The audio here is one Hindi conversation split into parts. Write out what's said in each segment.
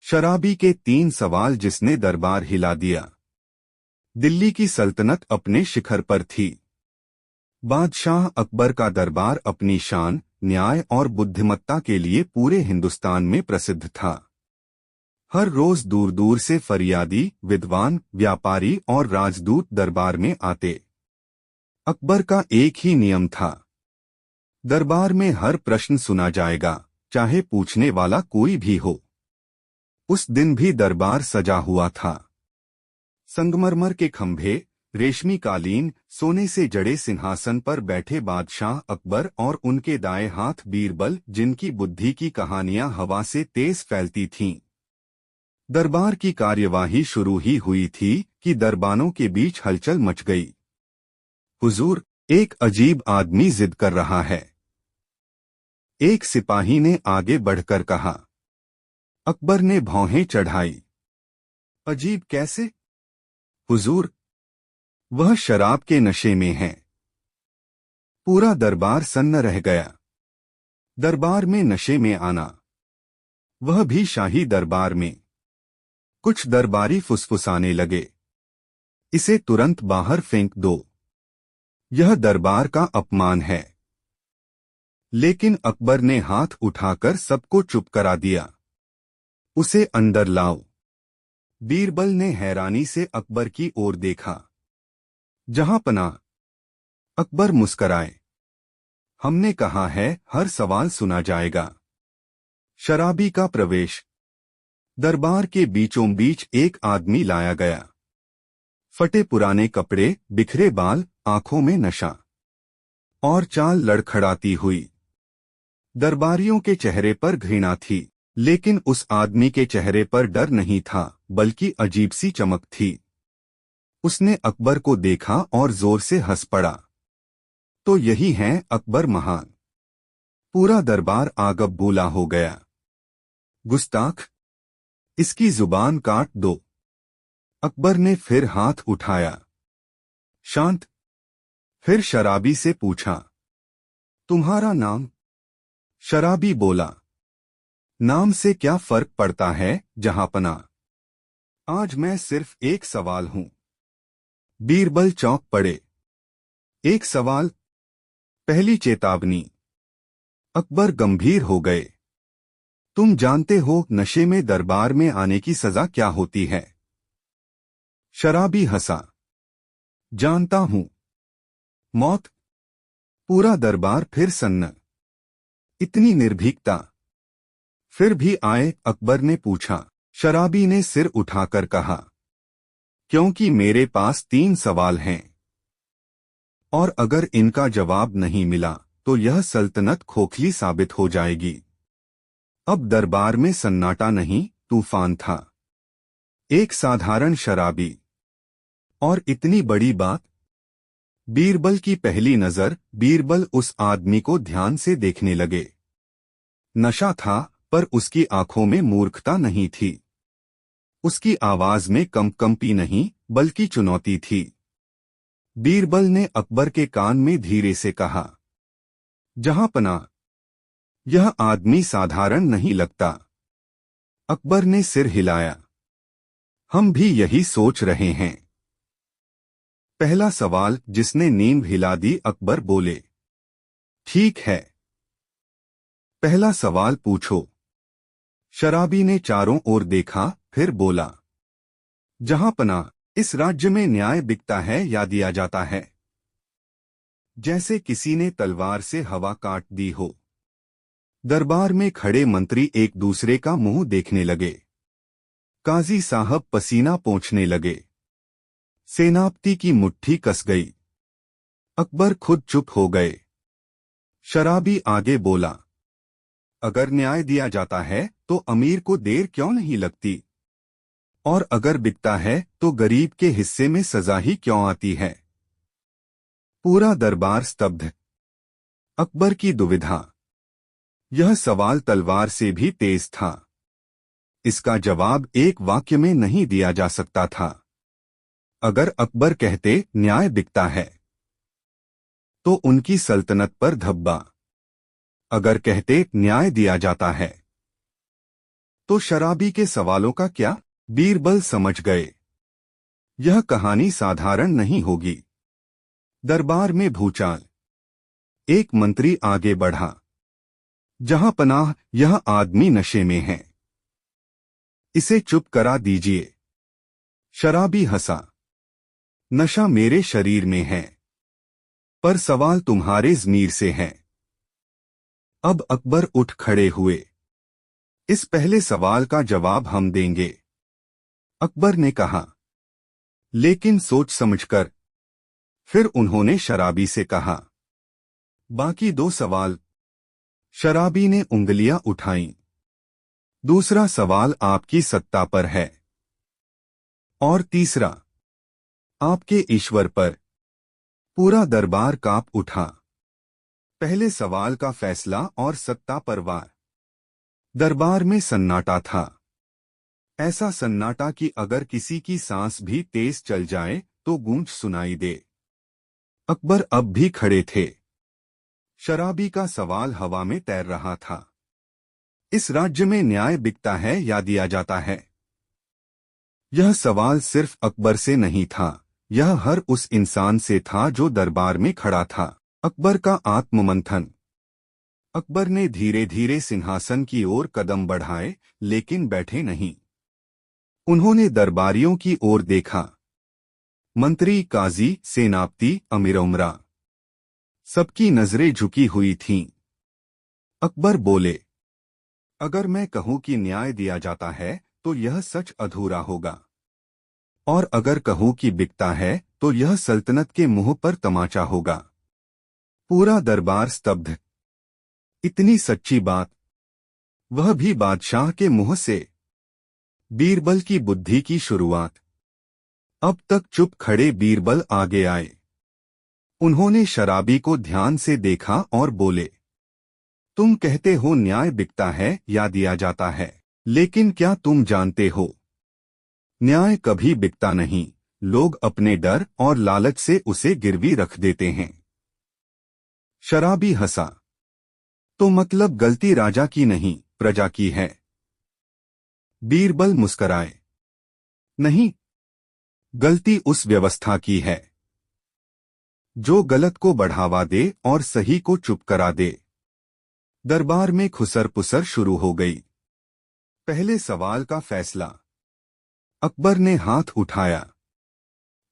शराबी के 3 सवाल जिसने दरबार हिला दिया। दिल्ली की सल्तनत अपने शिखर पर थी। बादशाह अकबर का दरबार अपनी शान, न्याय और बुद्धिमत्ता के लिए पूरे हिंदुस्तान में प्रसिद्ध था। हर रोज दूर दूर से फरियादी, विद्वान, व्यापारी और राजदूत दरबार में आते। अकबर का एक ही नियम था, दरबार में हर प्रश्न सुना जाएगा, चाहे पूछने वाला कोई भी हो। उस दिन भी दरबार सजा हुआ था। संगमरमर के खंभे, रेशमी कालीन, सोने से जड़े सिंहासन पर बैठे बादशाह अकबर और उनके दाएं हाथ बीरबल, जिनकी बुद्धि की कहानियां हवा से तेज फैलती थीं। दरबार की कार्यवाही शुरू ही हुई थी कि दरबानों के बीच हलचल मच गई। हुजूर, एक अजीब आदमी जिद कर रहा है, एक सिपाही ने आगे बढ़कर कहा। अकबर ने भौहें चढ़ाई। अजीब कैसे? हुजूर, वह शराब के नशे में है। पूरा दरबार सन्न रह गया। दरबार में नशे में आना, वह भी शाही दरबार में। कुछ दरबारी फुसफुसाने लगे, इसे तुरंत बाहर फेंक दो, यह दरबार का अपमान है। लेकिन अकबर ने हाथ उठाकर सबको चुप करा दिया। उसे अंदर लाओ। बीरबल ने हैरानी से अकबर की ओर देखा। जहां पनाह। अकबर मुस्कराए। हमने कहा है हर सवाल सुना जाएगा। शराबी का प्रवेश। दरबार के बीचों बीच एक आदमी लाया गया। फटे पुराने कपड़े, बिखरे बाल, आंखों में नशा और चाल लड़खड़ाती हुई। दरबारियों के चेहरे पर घृणा थी, लेकिन उस आदमी के चेहरे पर डर नहीं था, बल्कि अजीब सी चमक थी। उसने अकबर को देखा और जोर से हंस पड़ा। तो यही हैं अकबर महान। पूरा दरबार आगबबूला हो गया। गुस्ताख, इसकी जुबान काट दो। अकबर ने फिर हाथ उठाया। शांत। फिर शराबी से पूछा, तुम्हारा नाम? शराबी बोला, नाम से क्या फर्क पड़ता है जहांपनाह। आज मैं सिर्फ एक सवाल हूं। बीरबल चौंक पड़े। एक सवाल? पहली चेतावनी। अकबर गंभीर हो गए। तुम जानते हो नशे में दरबार में आने की सजा क्या होती है? शराबी हंसा। जानता हूं, मौत। पूरा दरबार फिर सन्न। इतनी निर्भीकता। फिर भी आए? अकबर ने पूछा। शराबी ने सिर उठाकर कहा, क्योंकि मेरे पास 3 सवाल हैं, और अगर इनका जवाब नहीं मिला तो यह सल्तनत खोखली साबित हो जाएगी। अब दरबार में सन्नाटा नहीं, तूफान था। एक साधारण शराबी, और इतनी बड़ी बात। बीरबल की पहली नजर। बीरबल उस आदमी को ध्यान से देखने लगे। नशा था, पर उसकी आंखों में मूर्खता नहीं थी। उसकी आवाज में कंपी नहीं, बल्कि चुनौती थी। बीरबल ने अकबर के कान में धीरे से कहा, जहांपनाह, यह आदमी साधारण नहीं लगता। अकबर ने सिर हिलाया। हम भी यही सोच रहे हैं। पहला सवाल जिसने नींद हिला दी। अकबर बोले, ठीक है, पहला सवाल पूछो। शराबी ने चारों ओर देखा, फिर बोला, जहांपनाह, इस राज्य में न्याय बिकता है या दिया जाता है? जैसे किसी ने तलवार से हवा काट दी हो। दरबार में खड़े मंत्री एक दूसरे का मुंह देखने लगे। काजी साहब पसीना पोंछने लगे। सेनापति की मुट्ठी कस गई। अकबर खुद चुप हो गए। शराबी आगे बोला, अगर न्याय दिया जाता है तो अमीर को देर क्यों नहीं लगती? और अगर बिकता है तो गरीब के हिस्से में सजा ही क्यों आती है? पूरा दरबार स्तब्ध। अकबर की दुविधा। यह सवाल तलवार से भी तेज था। इसका जवाब एक वाक्य में नहीं दिया जा सकता था। अगर अकबर कहते न्याय बिकता है, तो उनकी सल्तनत पर धब्बा। अगर कहते न्याय दिया जाता है, तो शराबी के सवालों का क्या? बीरबल समझ गए, यह कहानी साधारण नहीं होगी। दरबार में भूचाल। एक मंत्री आगे बढ़ा। जहां पनाह, यह आदमी नशे में है, इसे चुप करा दीजिए। शराबी हंसा। नशा मेरे शरीर में है, पर सवाल तुम्हारे ज़मीर से है। अब अकबर उठ खड़े हुए। इस पहले सवाल का जवाब हम देंगे, अकबर ने कहा, लेकिन सोच समझकर। फिर उन्होंने शराबी से कहा, बाकी दो सवाल। शराबी ने उंगलियां उठाईं। दूसरा सवाल आपकी सत्ता पर है, और तीसरा आपके ईश्वर पर। पूरा दरबार कांप उठा। पहले सवाल का फैसला और सत्ता पर वार। दरबार में सन्नाटा था। ऐसा सन्नाटा कि अगर किसी की सांस भी तेज चल जाए तो गूंज सुनाई दे। अकबर अब भी खड़े थे। शराबी का सवाल हवा में तैर रहा था। इस राज्य में न्याय बिकता है या दिया जाता है? यह सवाल सिर्फ अकबर से नहीं था, यह हर उस इंसान से था जो दरबार में खड़ा था। अकबर का आत्ममंथन। अकबर ने धीरे धीरे सिंहासन की ओर कदम बढ़ाए, लेकिन बैठे नहीं। उन्होंने दरबारियों की ओर देखा। मंत्री, काजी, सेनापति, अमीर उमरा, सबकी नजरें झुकी हुई थीं। अकबर बोले, अगर मैं कहूं कि न्याय दिया जाता है तो यह सच अधूरा होगा, और अगर कहूं कि बिकता है तो यह सल्तनत के मुंह पर तमाचा होगा। पूरा दरबार स्तब्ध। इतनी सच्ची बात, वह भी बादशाह के मुंह से। बीरबल की बुद्धि की शुरुआत। अब तक चुप खड़े बीरबल आगे आए। उन्होंने शराबी को ध्यान से देखा और बोले, तुम कहते हो न्याय बिकता है या दिया जाता है, लेकिन क्या तुम जानते हो, न्याय कभी बिकता नहीं। लोग अपने डर और लालच से उसे गिरवी रख देते हैं। शराबी हंसा। तो मतलब गलती राजा की नहीं, प्रजा की है? बीरबल मुस्कराए, नहीं, गलती उस व्यवस्था की है जो गलत को बढ़ावा दे और सही को चुप करा दे। दरबार में खुसर पुसर शुरू हो गई। पहले सवाल का फैसला। अकबर ने हाथ उठाया।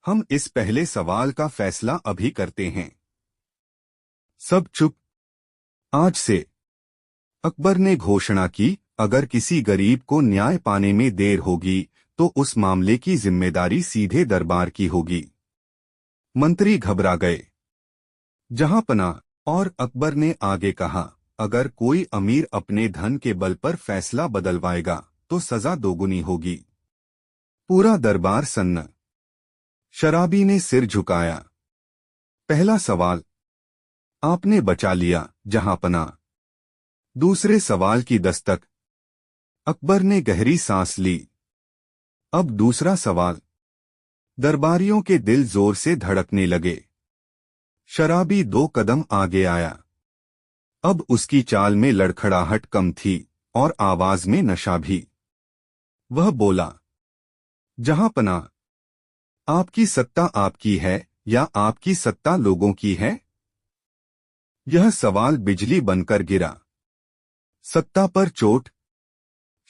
हम इस पहले सवाल का फैसला अभी करते हैं। सब चुप। आज से, अकबर ने घोषणा की, अगर किसी गरीब को न्याय पाने में देर होगी तो उस मामले की जिम्मेदारी सीधे दरबार की होगी। मंत्री घबरा गए। जहां पना। और अकबर ने आगे कहा, अगर कोई अमीर अपने धन के बल पर फैसला बदलवाएगा तो सजा दोगुनी होगी। पूरा दरबार सन्न। शराबी ने सिर झुकाया। पहला सवाल, आपने बचा लिया जहांपना। दूसरे सवाल की दस्तक। अकबर ने गहरी सांस ली। अब दूसरा सवाल। दरबारियों के दिल जोर से धड़कने लगे। शराबी 2 कदम आगे आया। अब उसकी चाल में लड़खड़ाहट कम थी और आवाज में नशा भी। वह बोला, जहांपना, आपकी सत्ता आपकी है या आपकी सत्ता लोगों की है? यह सवाल बिजली बनकर गिरा। सत्ता पर चोट।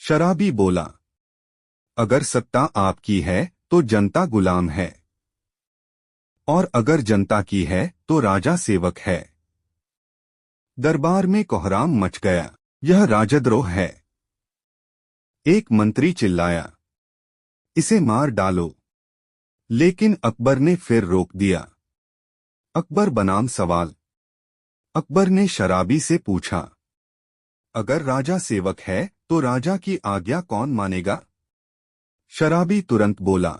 शराबी बोला, अगर सत्ता आपकी है तो जनता गुलाम है, और अगर जनता की है तो राजा सेवक है। दरबार में कोहराम मच गया। यह राजद्रोह है। एक मंत्री चिल्लाया, इसे मार डालो। लेकिन अकबर ने फिर रोक दिया। अकबर बनाम सवाल। अकबर ने शराबी से पूछा, अगर राजा सेवक है तो राजा की आज्ञा कौन मानेगा? शराबी तुरंत बोला,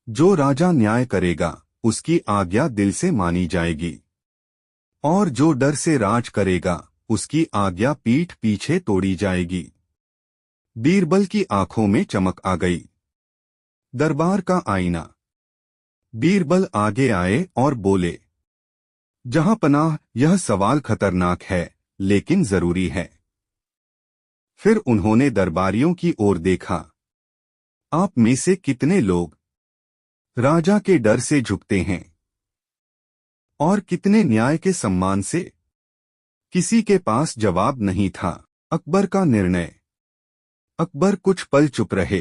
जो राजा न्याय करेगा उसकी आज्ञा दिल से मानी जाएगी, और जो डर से राज करेगा उसकी आज्ञा पीठ पीछे तोड़ी जाएगी। बीरबल की आंखों में चमक आ गई। दरबार का आईना। बीरबल आगे आए और बोले, जहांपनाह, यह सवाल खतरनाक है लेकिन जरूरी है। फिर उन्होंने दरबारियों की ओर देखा। आप में से कितने लोग राजा के डर से झुकते हैं और कितने न्याय के सम्मान से? किसी के पास जवाब नहीं था। अकबर का निर्णय। अकबर कुछ पल चुप रहे,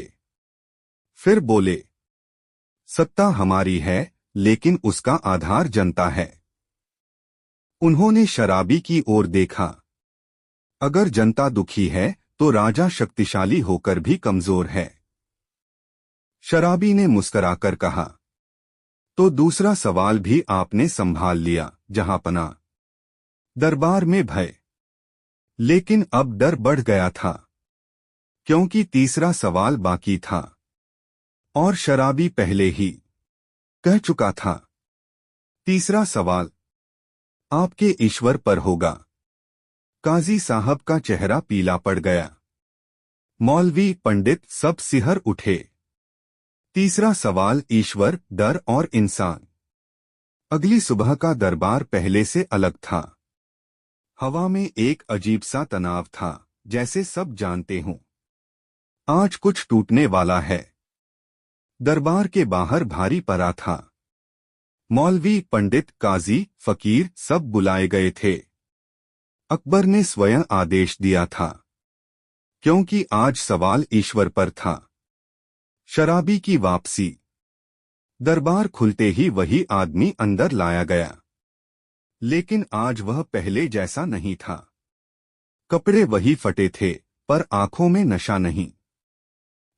फिर बोले, सत्ता हमारी है, लेकिन उसका आधार जनता है। उन्होंने शराबी की ओर देखा। अगर जनता दुखी है तो राजा शक्तिशाली होकर भी कमजोर है। शराबी ने मुस्कुराकर कहा, तो दूसरा सवाल भी आपने संभाल लिया जहांपना। दरबार में भय, लेकिन अब डर बढ़ गया था, क्योंकि तीसरा सवाल बाकी था और शराबी पहले ही कह चुका था। तीसरा सवाल आपके ईश्वर पर होगा। काजी साहब का चेहरा पीला पड़ गया। मौलवी, पंडित सब सिहर उठे। तीसरा सवाल ईश्वर, डर और इंसान। अगली सुबह का दरबार पहले से अलग था। हवा में एक अजीब सा तनाव था, जैसे सब जानते हों आज कुछ टूटने वाला है। दरबार के बाहर भारी पड़ा था। मौलवी, पंडित, काजी, फकीर सब बुलाए गए थे। अकबर ने स्वयं आदेश दिया था, क्योंकि आज सवाल ईश्वर पर था। शराबी की वापसी। दरबार खुलते ही वही आदमी अंदर लाया गया, लेकिन आज वह पहले जैसा नहीं था। कपड़े वही फटे थे, पर आंखों में नशा नहीं,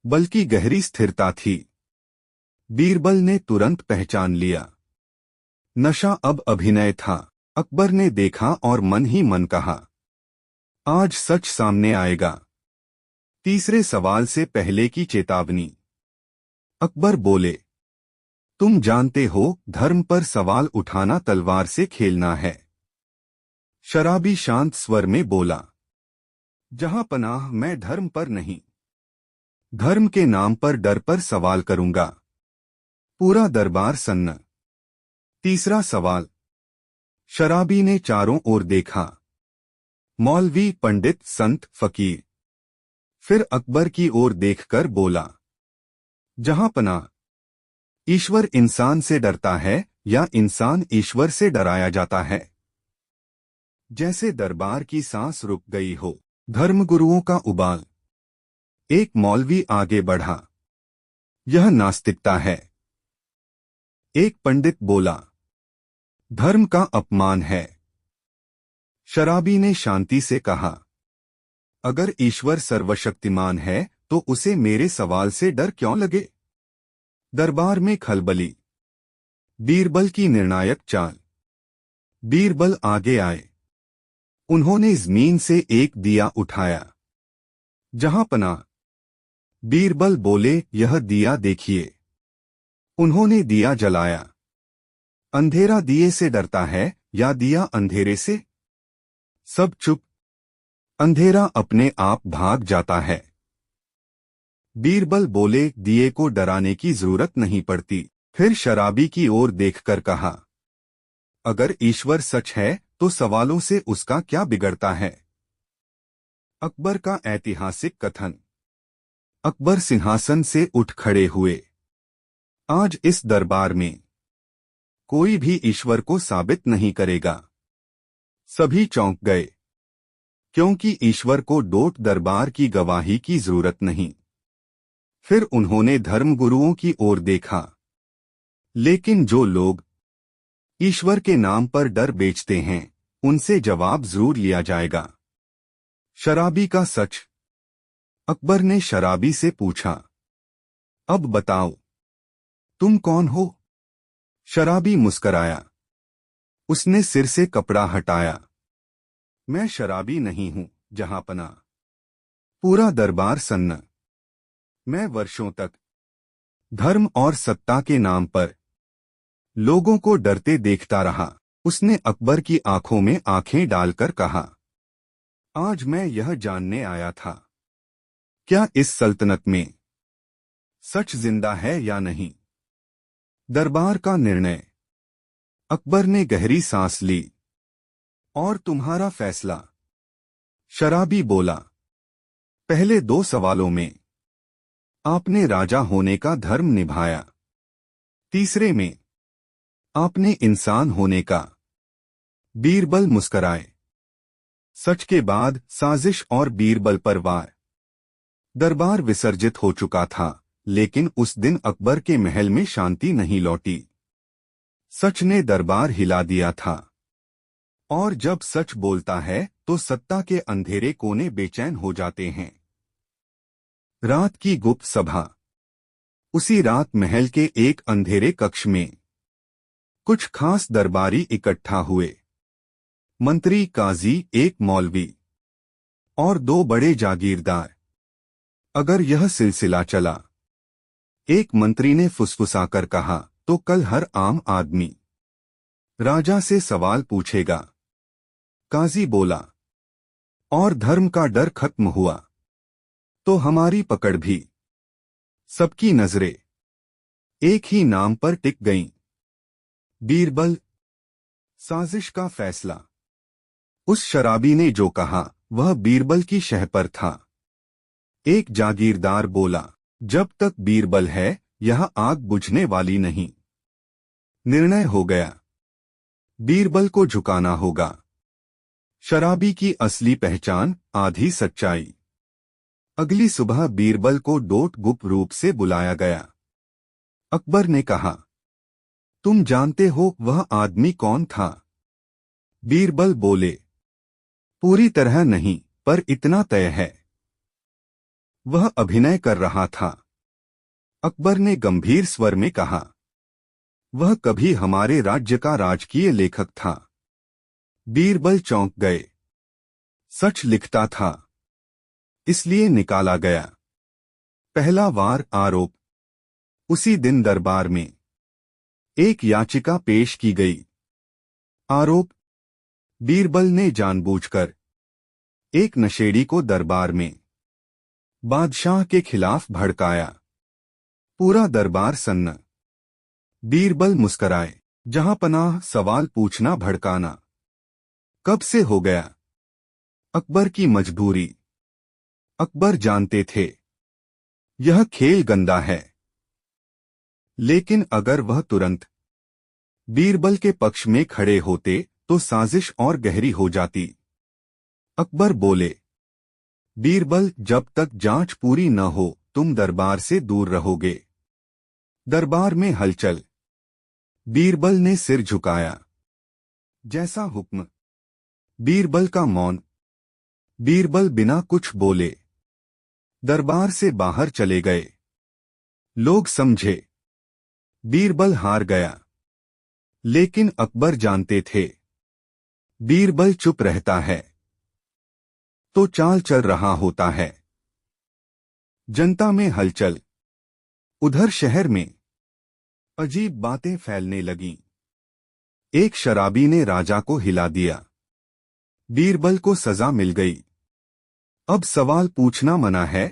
बल्कि गहरी स्थिरता थी। बीरबल ने तुरंत पहचान लिया। नशा अब अभिनय था। अकबर ने देखा और मन ही मन कहा, आज सच सामने आएगा। तीसरे सवाल से पहले की चेतावनी। अकबर बोले, तुम जानते हो धर्म पर सवाल उठाना तलवार से खेलना है। शराबी शांत स्वर में बोला, जहां पनाह, मैं धर्म पर नहीं, धर्म के नाम पर डर पर सवाल करूंगा। पूरा दरबार सन्न। तीसरा सवाल। शराबी ने चारों ओर देखा। मौलवी, पंडित, संत, फकीर। फिर अकबर की ओर देखकर बोला, जहां पनाह, ईश्वर इंसान से डरता है या इंसान ईश्वर से डराया जाता है? जैसे दरबार की सांस रुक गई हो। धर्मगुरुओं का उबाल। एक मौलवी आगे बढ़ा, यह नास्तिकता है। एक पंडित बोला, धर्म का अपमान है। शराबी ने शांति से कहा, अगर ईश्वर सर्वशक्तिमान है तो उसे मेरे सवाल से डर क्यों लगे? दरबार में खलबली। बीरबल की निर्णायक चाल। बीरबल आगे आए। उन्होंने जमीन से एक दिया उठाया। जहां पनाह। बीरबल बोले, यह दिया देखिए। उन्होंने दिया जलाया। अंधेरा दिए से डरता है या दिया अंधेरे से? सब चुप। अंधेरा अपने आप भाग जाता है। बीरबल बोले, दिए को डराने की जरूरत नहीं पड़ती। फिर शराबी की ओर देखकर कहा, अगर ईश्वर सच है तो सवालों से उसका क्या बिगड़ता है? अकबर का ऐतिहासिक कथन। अकबर सिंहासन से उठ खड़े हुए। आज इस दरबार में कोई भी ईश्वर को साबित नहीं करेगा। सभी चौंक गए, क्योंकि ईश्वर को डोट दरबार की गवाही की जरूरत नहीं। फिर उन्होंने धर्मगुरुओं की ओर देखा। लेकिन जो लोग ईश्वर के नाम पर डर बेचते हैं, उनसे जवाब जरूर लिया जाएगा। शराबी का सच। अकबर ने शराबी से पूछा, अब बताओ, तुम कौन हो? शराबी मुस्कराया। उसने सिर से कपड़ा हटाया। मैं शराबी नहीं हूं, जहांपनाह। पूरा दरबार सन्न। मैं वर्षों तक धर्म और सत्ता के नाम पर लोगों को डरते देखता रहा। उसने अकबर की आंखों में आंखें डालकर कहा, आज मैं यह जानने आया था, क्या इस सल्तनत में सच जिंदा है या नहीं? दरबार का निर्णय। अकबर ने गहरी सांस ली। और तुम्हारा फैसला? शराबी बोला, पहले 2 सवालों में आपने राजा होने का धर्म निभाया, तीसरे में आपने इंसान होने का। बीरबल मुस्कराए। सच के बाद साजिश और बीरबल पर वार। दरबार विसर्जित हो चुका था, लेकिन उस दिन अकबर के महल में शांति नहीं लौटी। सच ने दरबार हिला दिया था। और जब सच बोलता है तो सत्ता के अंधेरे कोने बेचैन हो जाते हैं। रात की गुप्त सभा। उसी रात महल के एक अंधेरे कक्ष में कुछ खास दरबारी इकट्ठा हुए। मंत्री, काजी, एक मौलवी और 2 बड़े जागीरदार। अगर यह सिलसिला चला, एक मंत्री ने फुसफुसाकर कहा, तो कल हर आम आदमी राजा से सवाल पूछेगा। काजी बोला, और धर्म का डर खत्म हुआ तो हमारी पकड़ भी। सबकी नजरें एक ही नाम पर टिक गईं, बीरबल। साजिश का फैसला। उस शराबी ने जो कहा वह बीरबल की शह पर था। एक जागीरदार बोला, जब तक बीरबल है यह आग बुझने वाली नहीं। निर्णय हो गया, बीरबल को झुकाना होगा। शराबी की असली पहचान, आधी सच्चाई। अगली सुबह बीरबल को डोट गुप्त रूप से बुलाया गया। अकबर ने कहा, तुम जानते हो वह आदमी कौन था? बीरबल बोले, पूरी तरह नहीं, पर इतना तय है, वह अभिनय कर रहा था। अकबर ने गंभीर स्वर में कहा, वह कभी हमारे राज्य का राजकीय लेखक था। बीरबल चौंक गए। सच लिखता था, इसलिए निकाला गया। पहला वार, आरोप। उसी दिन दरबार में एक याचिका पेश की गई। आरोप, बीरबल ने जानबूझकर एक नशेड़ी को दरबार में बादशाह के खिलाफ भड़काया। पूरा दरबार सन्न। बीरबल मुस्कराए। जहां पनाह, सवाल पूछना, भड़काना कब से हो गया? अकबर की मजबूरी। अकबर जानते थे यह खेल गंदा है, लेकिन अगर वह तुरंत बीरबल के पक्ष में खड़े होते तो साजिश और गहरी हो जाती। अकबर बोले, बीरबल, जब तक जांच पूरी न हो तुम दरबार से दूर रहोगे। दरबार में हलचल। बीरबल ने सिर झुकाया। जैसा हुक्म। बीरबल का मौन। बीरबल बिना कुछ बोले दरबार से बाहर चले गए। लोग समझे बीरबल हार गया, लेकिन अकबर जानते थे बीरबल चुप रहता है तो चाल चल रहा होता है। जनता में हलचल। उधर शहर में अजीब बातें फैलने लगीं। एक शराबी ने राजा को हिला दिया। बीरबल को सजा मिल गई। अब सवाल पूछना मना है।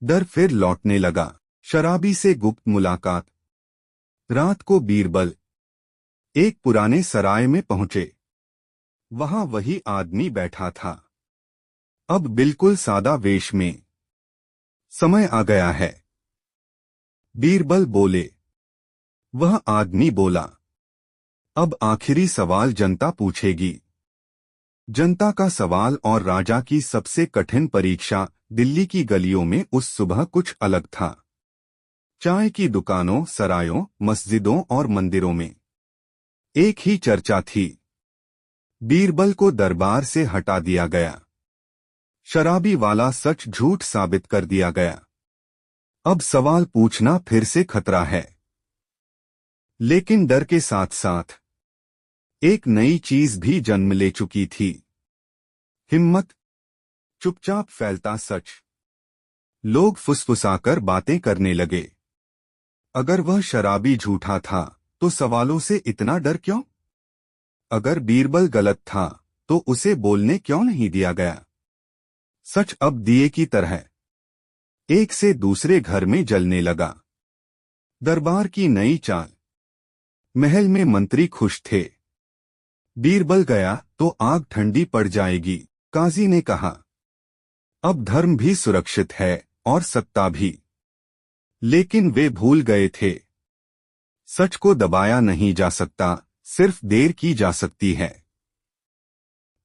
डर फिर लौटने लगा। शराबी से गुप्त मुलाकात। रात को बीरबल एक पुराने सराय में पहुंचे। वहां वही आदमी बैठा था, अब बिल्कुल सादा वेश में। समय आ गया है। बीरबल बोले। वह आदमी बोला, अब आखिरी सवाल जनता पूछेगी। जनता का सवाल और राजा की सबसे कठिन परीक्षा। दिल्ली की गलियों में उस सुबह कुछ अलग था। चाय की दुकानों, सरायों, मस्जिदों और मंदिरों में एक ही चर्चा थी। बीरबल को दरबार से हटा दिया गया। शराबी वाला सच झूठ साबित कर दिया गया। अब सवाल पूछना फिर से खतरा है। लेकिन डर के साथ साथ एक नई चीज भी जन्म ले चुकी थी। हिम्मत। चुपचाप फैलता सच। लोग फुसफुसाकर बातें करने लगे। अगर वह शराबी झूठा था तो सवालों से इतना डर क्यों? अगर बीरबल गलत था तो उसे बोलने क्यों नहीं दिया गया? सच अब दिए की तरह एक से दूसरे घर में जलने लगा। दरबार की नई चाल। महल में मंत्री खुश थे। बीरबल गया तो आग ठंडी पड़ जाएगी, काजी ने कहा। अब धर्म भी सुरक्षित है और सत्ता भी। लेकिन वे भूल गए थे, सच को दबाया नहीं जा सकता, सिर्फ देर की जा सकती है।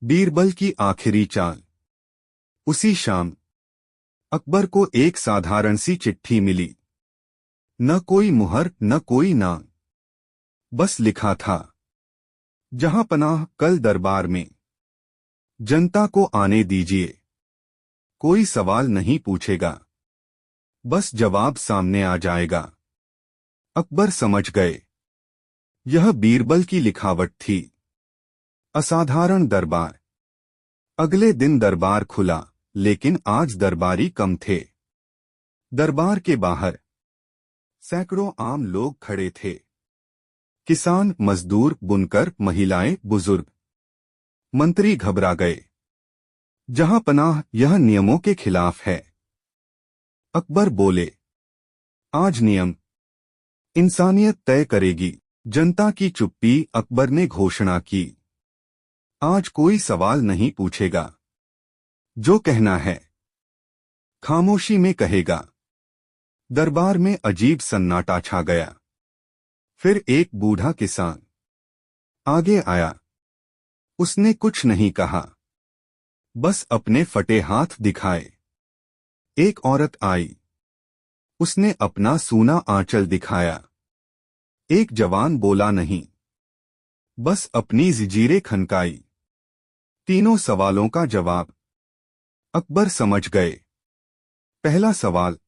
बीरबल की आखिरी चाल। उसी शाम अकबर को एक साधारण सी चिट्ठी मिली। न कोई मुहर, न कोई नाम, बस लिखा था, जहां पनाह कल दरबार में, जनता को आने दीजिए, कोई सवाल नहीं पूछेगा, बस जवाब सामने आ जाएगा। अकबर समझ गए, यह बीरबल की लिखावट थी। असाधारण दरबार। अगले दिन दरबार खुला, लेकिन आज दरबारी कम थे। दरबार के बाहर सैकड़ों आम लोग खड़े थे। किसान, मजदूर, बुनकर, महिलाएं, बुजुर्ग। मंत्री घबरा गए। जहां पनाह, यह नियमों के खिलाफ है। अकबर बोले, आज नियम इंसानियत तय करेगी। जनता की चुप्पी। अकबर ने घोषणा की, आज कोई सवाल नहीं पूछेगा, जो कहना है खामोशी में कहेगा। दरबार में अजीब सन्नाटा छा गया। फिर एक बूढ़ा किसान आगे आया। उसने कुछ नहीं कहा, बस अपने फटे हाथ दिखाए। एक औरत आई। उसने अपना सूना आंचल दिखाया। एक जवान बोला नहीं, बस अपनी जंजीरें खनकाई। तीनों सवालों का जवाब। अकबर समझ गए। पहला सवाल,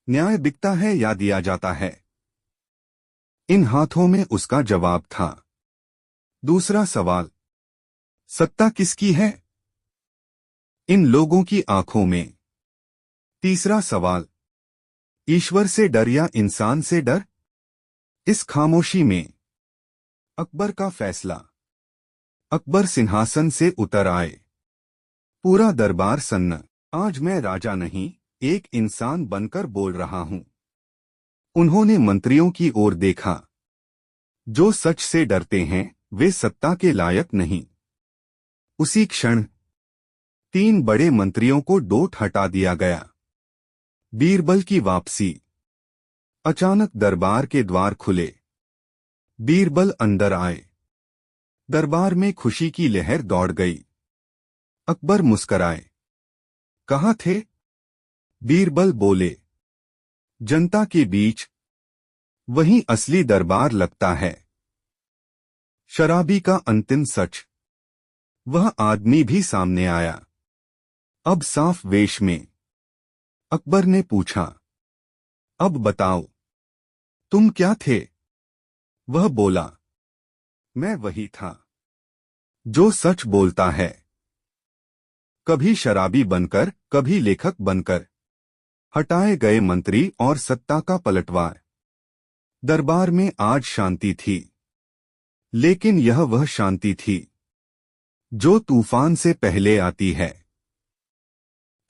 न्याय बिकता है या दिया जाता है? इन हाथों में उसका जवाब था। दूसरा सवाल, सत्ता किसकी है? इन लोगों की आंखों में। तीसरा सवाल, ईश्वर से डर या इंसान से डर? इस खामोशी में अकबर का फैसला। अकबर सिंहासन से उतर आए। पूरा दरबार सन्न। आज मैं राजा नहीं, एक इंसान बनकर बोल रहा हूं। उन्होंने मंत्रियों की ओर देखा। जो सच से डरते हैं वे सत्ता के लायक नहीं। उसी क्षण 3 बड़े मंत्रियों को डोट हटा दिया गया। बीरबल की वापसी। अचानक दरबार के द्वार खुले। बीरबल अंदर आए। दरबार में खुशी की लहर दौड़ गई। अकबर मुस्कराए। कहाँ थे? बीरबल बोले, जनता के बीच। वहीं असली दरबार लगता है। शराबी का अंतिम सच। वह आदमी भी सामने आया, अब साफ वेश में। अकबर ने पूछा, अब बताओ, तुम क्या थे? वह बोला, मैं वही था जो सच बोलता है। कभी शराबी बनकर, कभी लेखक बनकर। हटाए गए मंत्री और सत्ता का पलटवार। दरबार में आज शांति थी, लेकिन यह वह शांति थी जो तूफान से पहले आती है।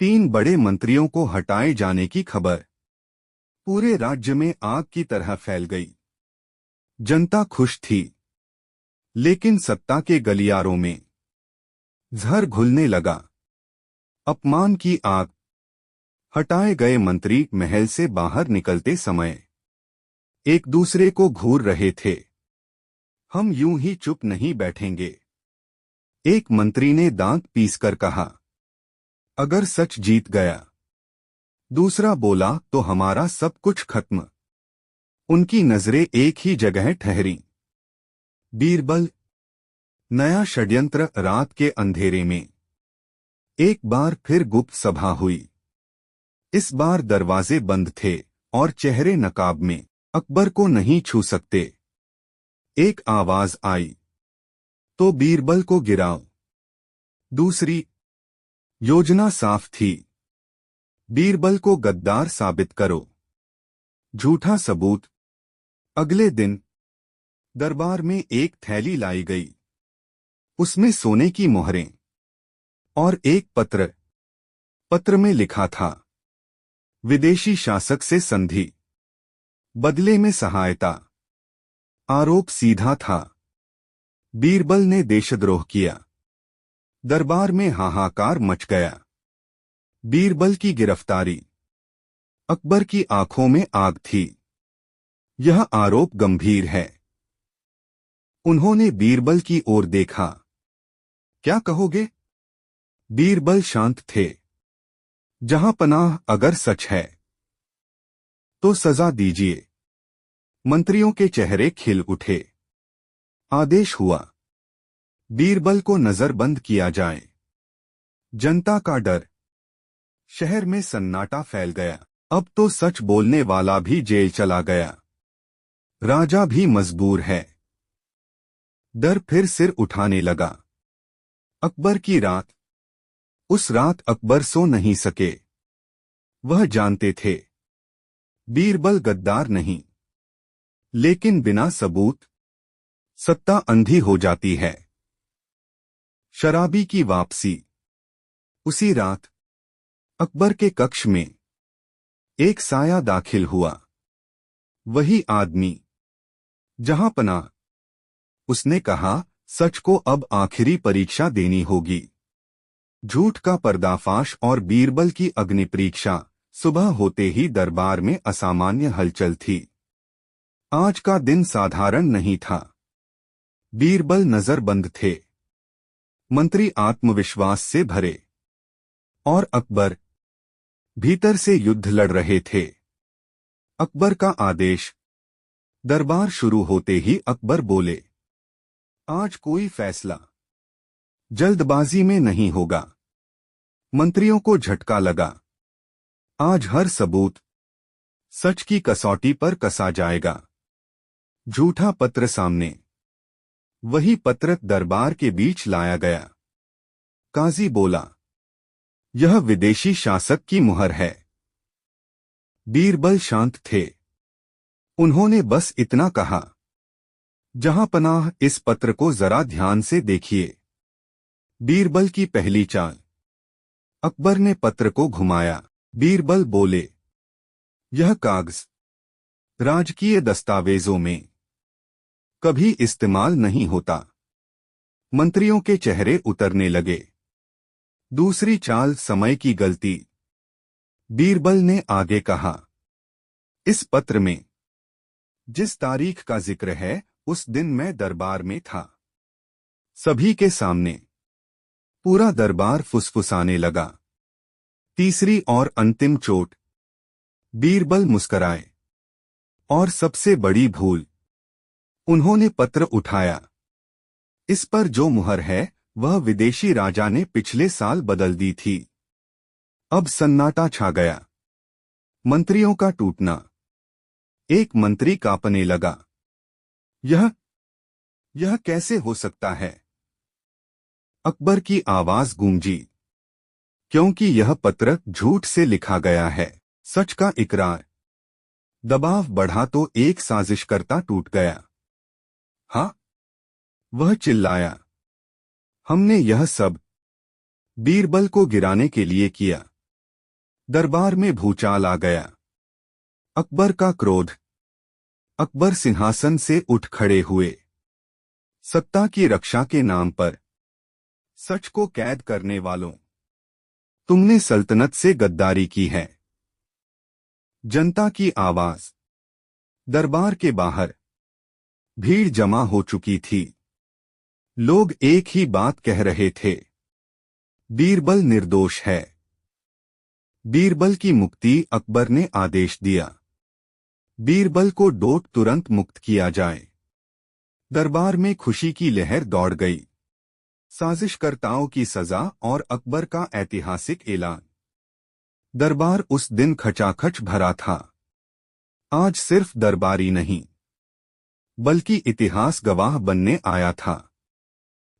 3 बड़े मंत्रियों को हटाए जाने की खबर पूरे राज्य में आग की तरह फैल गई। जनता खुश थी, लेकिन सत्ता के गलियारों में जहर घुलने लगा। अपमान की आग। हटाए गए मंत्री महल से बाहर निकलते समय एक दूसरे को घूर रहे थे। हम यूं ही चुप नहीं बैठेंगे। एक मंत्री ने दांत पीसकर कहा, अगर सच जीत गया। दूसरा बोला, तो हमारा सब कुछ खत्म। उनकी नजरें एक ही जगह ठहरी। बीरबल। नया षड्यंत्र। रात के अंधेरे में एक बार फिर गुप्त सभा हुई। इस बार दरवाजे बंद थे और चेहरे नकाब में। अकबर को नहीं छू सकते। एक आवाज आई, तो बीरबल को गिराओ। दूसरी योजना साफ थी, बीरबल को गद्दार साबित करो। झूठा सबूत। अगले दिन दरबार में एक थैली लाई गई। उसमें सोने की मोहरें और एक पत्र। पत्र में लिखा था, विदेशी शासक से संधि, बदले में सहायता। आरोप सीधा था, बीरबल ने देशद्रोह किया। दरबार में हाहाकार मच गया। बीरबल की गिरफ्तारी। अकबर की आंखों में आग थी। यह आरोप गंभीर है। उन्होंने बीरबल की ओर देखा। क्या कहोगे? बीरबल शांत थे। जहां पनाह, अगर सच है तो सजा दीजिए। मंत्रियों के चेहरे खिल उठे। आदेश हुआ, बीरबल को नजरबंद किया जाए। जनता का डर। शहर में सन्नाटा फैल गया। अब तो सच बोलने वाला भी जेल चला गया। राजा भी मजबूर है। डर फिर सिर उठाने लगा। अकबर की रात। उस रात अकबर सो नहीं सके। वह जानते थे बीरबल गद्दार नहीं, लेकिन बिना सबूत सत्ता अंधी हो जाती है। शराबी की वापसी। उसी रात अकबर के कक्ष में एक साया दाखिल हुआ। वही आदमी, जहां पनाह। उसने कहा, सच को अब आखिरी परीक्षा देनी होगी। झूठ का पर्दाफाश और बीरबल की अग्नि परीक्षा। सुबह होते ही दरबार में असामान्य हलचल थी। आज का दिन साधारण नहीं था। बीरबल नजरबंद थे। मंत्री आत्मविश्वास से भरे। और अकबर भीतर से युद्ध लड़ रहे थे। अकबर का आदेश। दरबार शुरू होते ही अकबर बोले, आज कोई फैसला जल्दबाजी में नहीं होगा। मंत्रियों को झटका लगा। आज हर सबूत सच की कसौटी पर कसा जाएगा। झूठा पत्र सामने। वही पत्र दरबार के बीच लाया गया। काजी बोला, यह विदेशी शासक की मुहर है। बीरबल शांत थे। उन्होंने बस इतना कहा, जहां पनाह, इस पत्र को जरा ध्यान से देखिए। बीरबल की पहली चाल। अकबर ने पत्र को घुमाया। बीरबल बोले, यह कागज राजकीय दस्तावेजों में कभी इस्तेमाल नहीं होता। मंत्रियों के चेहरे उतरने लगे। दूसरी चाल, समय की गलती। बीरबल ने आगे कहा, इस पत्र में जिस तारीख का जिक्र है, उस दिन मैं दरबार में था। सभी के सामने। पूरा दरबार फुसफुसाने लगा। तीसरी और अंतिम चोट। बीरबल मुस्कराए। और सबसे बड़ी भूल, उन्होंने पत्र उठाया। इस पर जो मुहर है, वह विदेशी राजा ने पिछले साल बदल दी थी। अब सन्नाटा छा गया। मंत्रियों का टूटना। एक मंत्री कांपने लगा। यह कैसे हो सकता है? अकबर की आवाज गूंजी, क्योंकि यह पत्र झूठ से लिखा गया है। सच का इकरार। दबाव बढ़ा तो एक साजिशकर्ता टूट गया। हाँ, वह चिल्लाया, हमने यह सब बीरबल को गिराने के लिए किया। दरबार में भूचाल आ गया। अकबर का क्रोध। अकबर सिंहासन से उठ खड़े हुए। सत्ता की रक्षा के नाम पर सच को कैद करने वालों, तुमने सल्तनत से गद्दारी की है। जनता की आवाज। दरबार के बाहर भीड़ जमा हो चुकी थी। लोग एक ही बात कह रहे थे, बीरबल निर्दोष है। बीरबल की मुक्ति। अकबर ने आदेश दिया, बीरबल को डोट तुरंत मुक्त किया जाए। दरबार में खुशी की लहर दौड़ गई। साजिशकर्ताओं की सजा और अकबर का ऐतिहासिक ऐलान। दरबार उस दिन खचाखच भरा था। आज सिर्फ दरबारी नहीं, बल्कि इतिहास गवाह बनने आया था।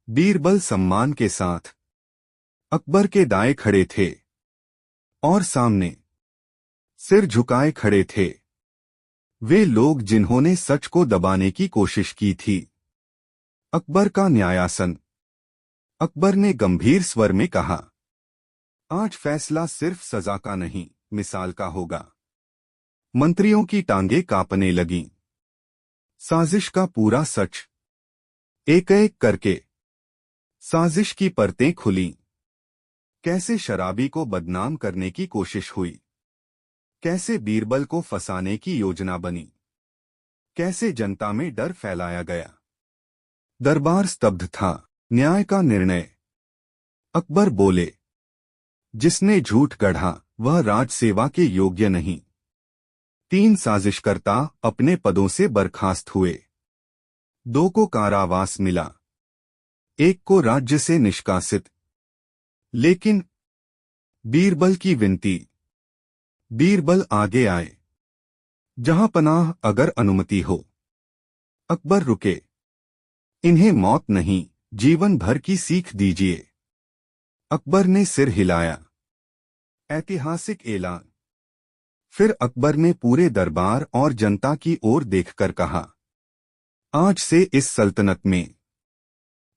बीरबल सम्मान के साथ अकबर के दाएं खड़े थे। और सामने सिर झुकाए खड़े थे वे लोग जिन्होंने सच को दबाने की कोशिश की थी। अकबर का न्यायासन। अकबर ने गंभीर स्वर में कहा, आज फैसला सिर्फ सजा का नहीं, मिसाल का होगा। मंत्रियों की टांगें कांपने लगीं। साजिश का पूरा सच। एक एक करके साजिश की परतें खुलीं। कैसे शराबी को बदनाम करने की कोशिश हुई, कैसे बीरबल को फंसाने की योजना बनी, कैसे जनता में डर फैलाया गया। दरबार स्तब्ध था। न्याय का निर्णय। अकबर बोले, जिसने झूठ गढ़ा वह राजसेवा के योग्य नहीं। 3 साजिशकर्ता अपने पदों से बर्खास्त हुए। 2 को कारावास मिला, 1 को राज्य से निष्कासित। लेकिन बीरबल की विनती। बीरबल आगे आए। जहां पनाह अगर अनुमति हो। अकबर रुके। इन्हें मौत नहीं, जीवन भर की सीख दीजिए। अकबर ने सिर हिलाया। ऐतिहासिक ऐलान। फिर अकबर ने पूरे दरबार और जनता की ओर देखकर कहा, आज से इस सल्तनत में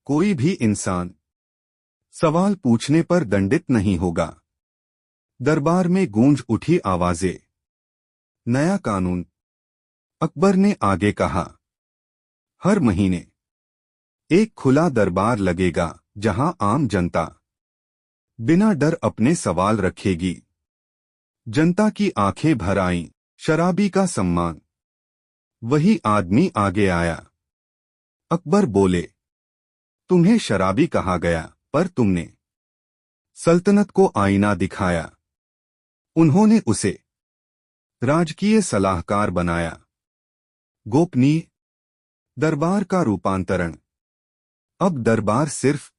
कोई भी इंसान सवाल पूछने पर दंडित नहीं होगा। दरबार में गूंज उठी आवाजें। नया कानून। अकबर ने आगे कहा, हर महीने एक खुला दरबार लगेगा जहां आम जनता बिना डर अपने सवाल रखेगी। जनता की आंखें भर आईं। शराबी का सम्मान। वही आदमी आगे आया। अकबर बोले, तुम्हें शराबी कहा गया, पर तुमने सल्तनत को आईना दिखाया। उन्होंने उसे राजकीय सलाहकार बनाया। गोपनीय दरबार का रूपांतरण। अब दरबार सिर्फ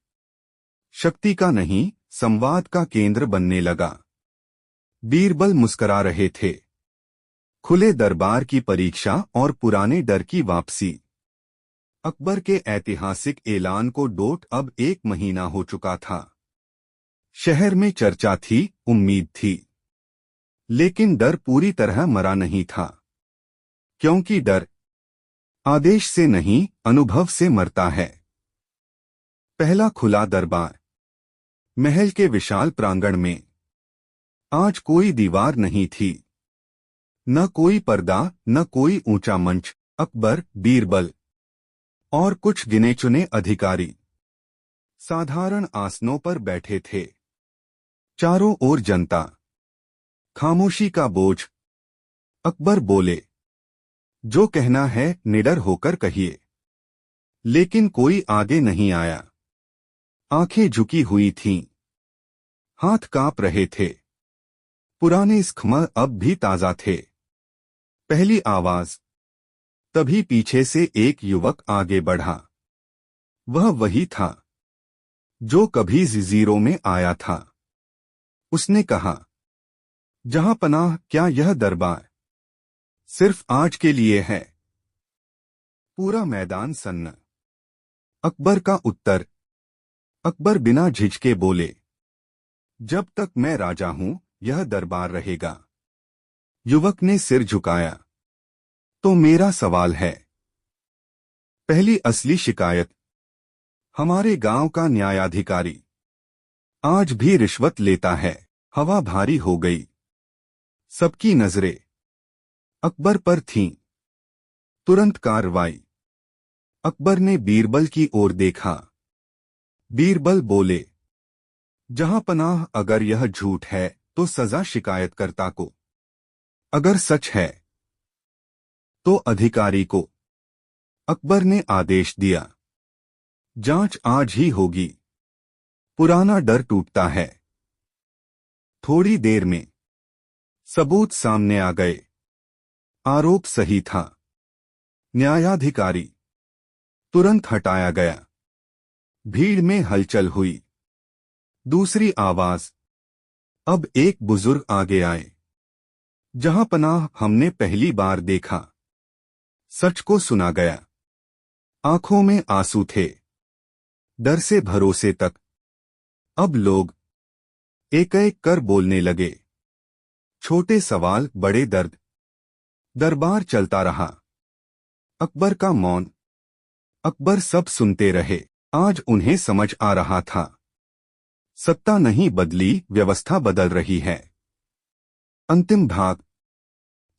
शक्ति का नहीं, संवाद का केंद्र बनने लगा। बीरबल मुस्कुरा रहे थे। खुले दरबार की परीक्षा और पुराने डर की वापसी। अकबर के ऐतिहासिक ऐलान को डोट अब 1 महीना हो चुका था। शहर में चर्चा थी, उम्मीद थी, लेकिन डर पूरी तरह मरा नहीं था। क्योंकि डर आदेश से नहीं, अनुभव से मरता है। पहला खुला दरबार। महल के विशाल प्रांगण में आज कोई दीवार नहीं थी, न कोई पर्दा, न कोई ऊंचा मंच। अकबर, बीरबल और कुछ गिने चुने अधिकारी साधारण आसनों पर बैठे थे। चारों ओर जनता। खामोशी का बोझ। अकबर बोले, जो कहना है निडर होकर कहिए। लेकिन कोई आगे नहीं आया। आंखें झुकी हुई थीं, हाथ कांप रहे थे। पुराने स्खम अब भी ताजा थे। पहली आवाज। तभी पीछे से एक युवक आगे बढ़ा। वह वही था जो कभी जंजीरों में आया था। उसने कहा, जहां पनाह, क्या यह दरबार सिर्फ आज के लिए है? पूरा मैदान सन्न। अकबर का उत्तर। अकबर बिना झिझके बोले, जब तक मैं राजा हूं यह दरबार रहेगा। युवक ने सिर झुकाया। तो मेरा सवाल है। पहली असली शिकायत। हमारे गांव का न्यायाधिकारी आज भी रिश्वत लेता है। हवा भारी हो गई। सबकी नजरें अकबर पर थीं। तुरंत कार्रवाई। अकबर ने बीरबल की ओर देखा। बीरबल बोले, जहां पनाह, अगर यह झूठ है तो सजा शिकायतकर्ता को, अगर सच है तो अधिकारी को। अकबर ने आदेश दिया, जांच आज ही होगी। पुराना डर टूटता है। थोड़ी देर में सबूत सामने आ गए। आरोप सही था। न्यायाधिकारी तुरंत हटाया गया। भीड़ में हलचल हुई। दूसरी आवाज। अब एक बुजुर्ग आगे आए। जहां पनाह, हमने पहली बार देखा। सच को सुना गया। आंखों में आंसू थे, डर से भरोसे तक। अब लोग एक एक कर बोलने लगे। छोटे सवाल, बड़े दर्द। दरबार चलता रहा। अकबर का मौन। अकबर सब सुनते रहे। आज उन्हें समझ आ रहा था, सत्ता नहीं बदली, व्यवस्था बदल रही है। अंतिम भाग।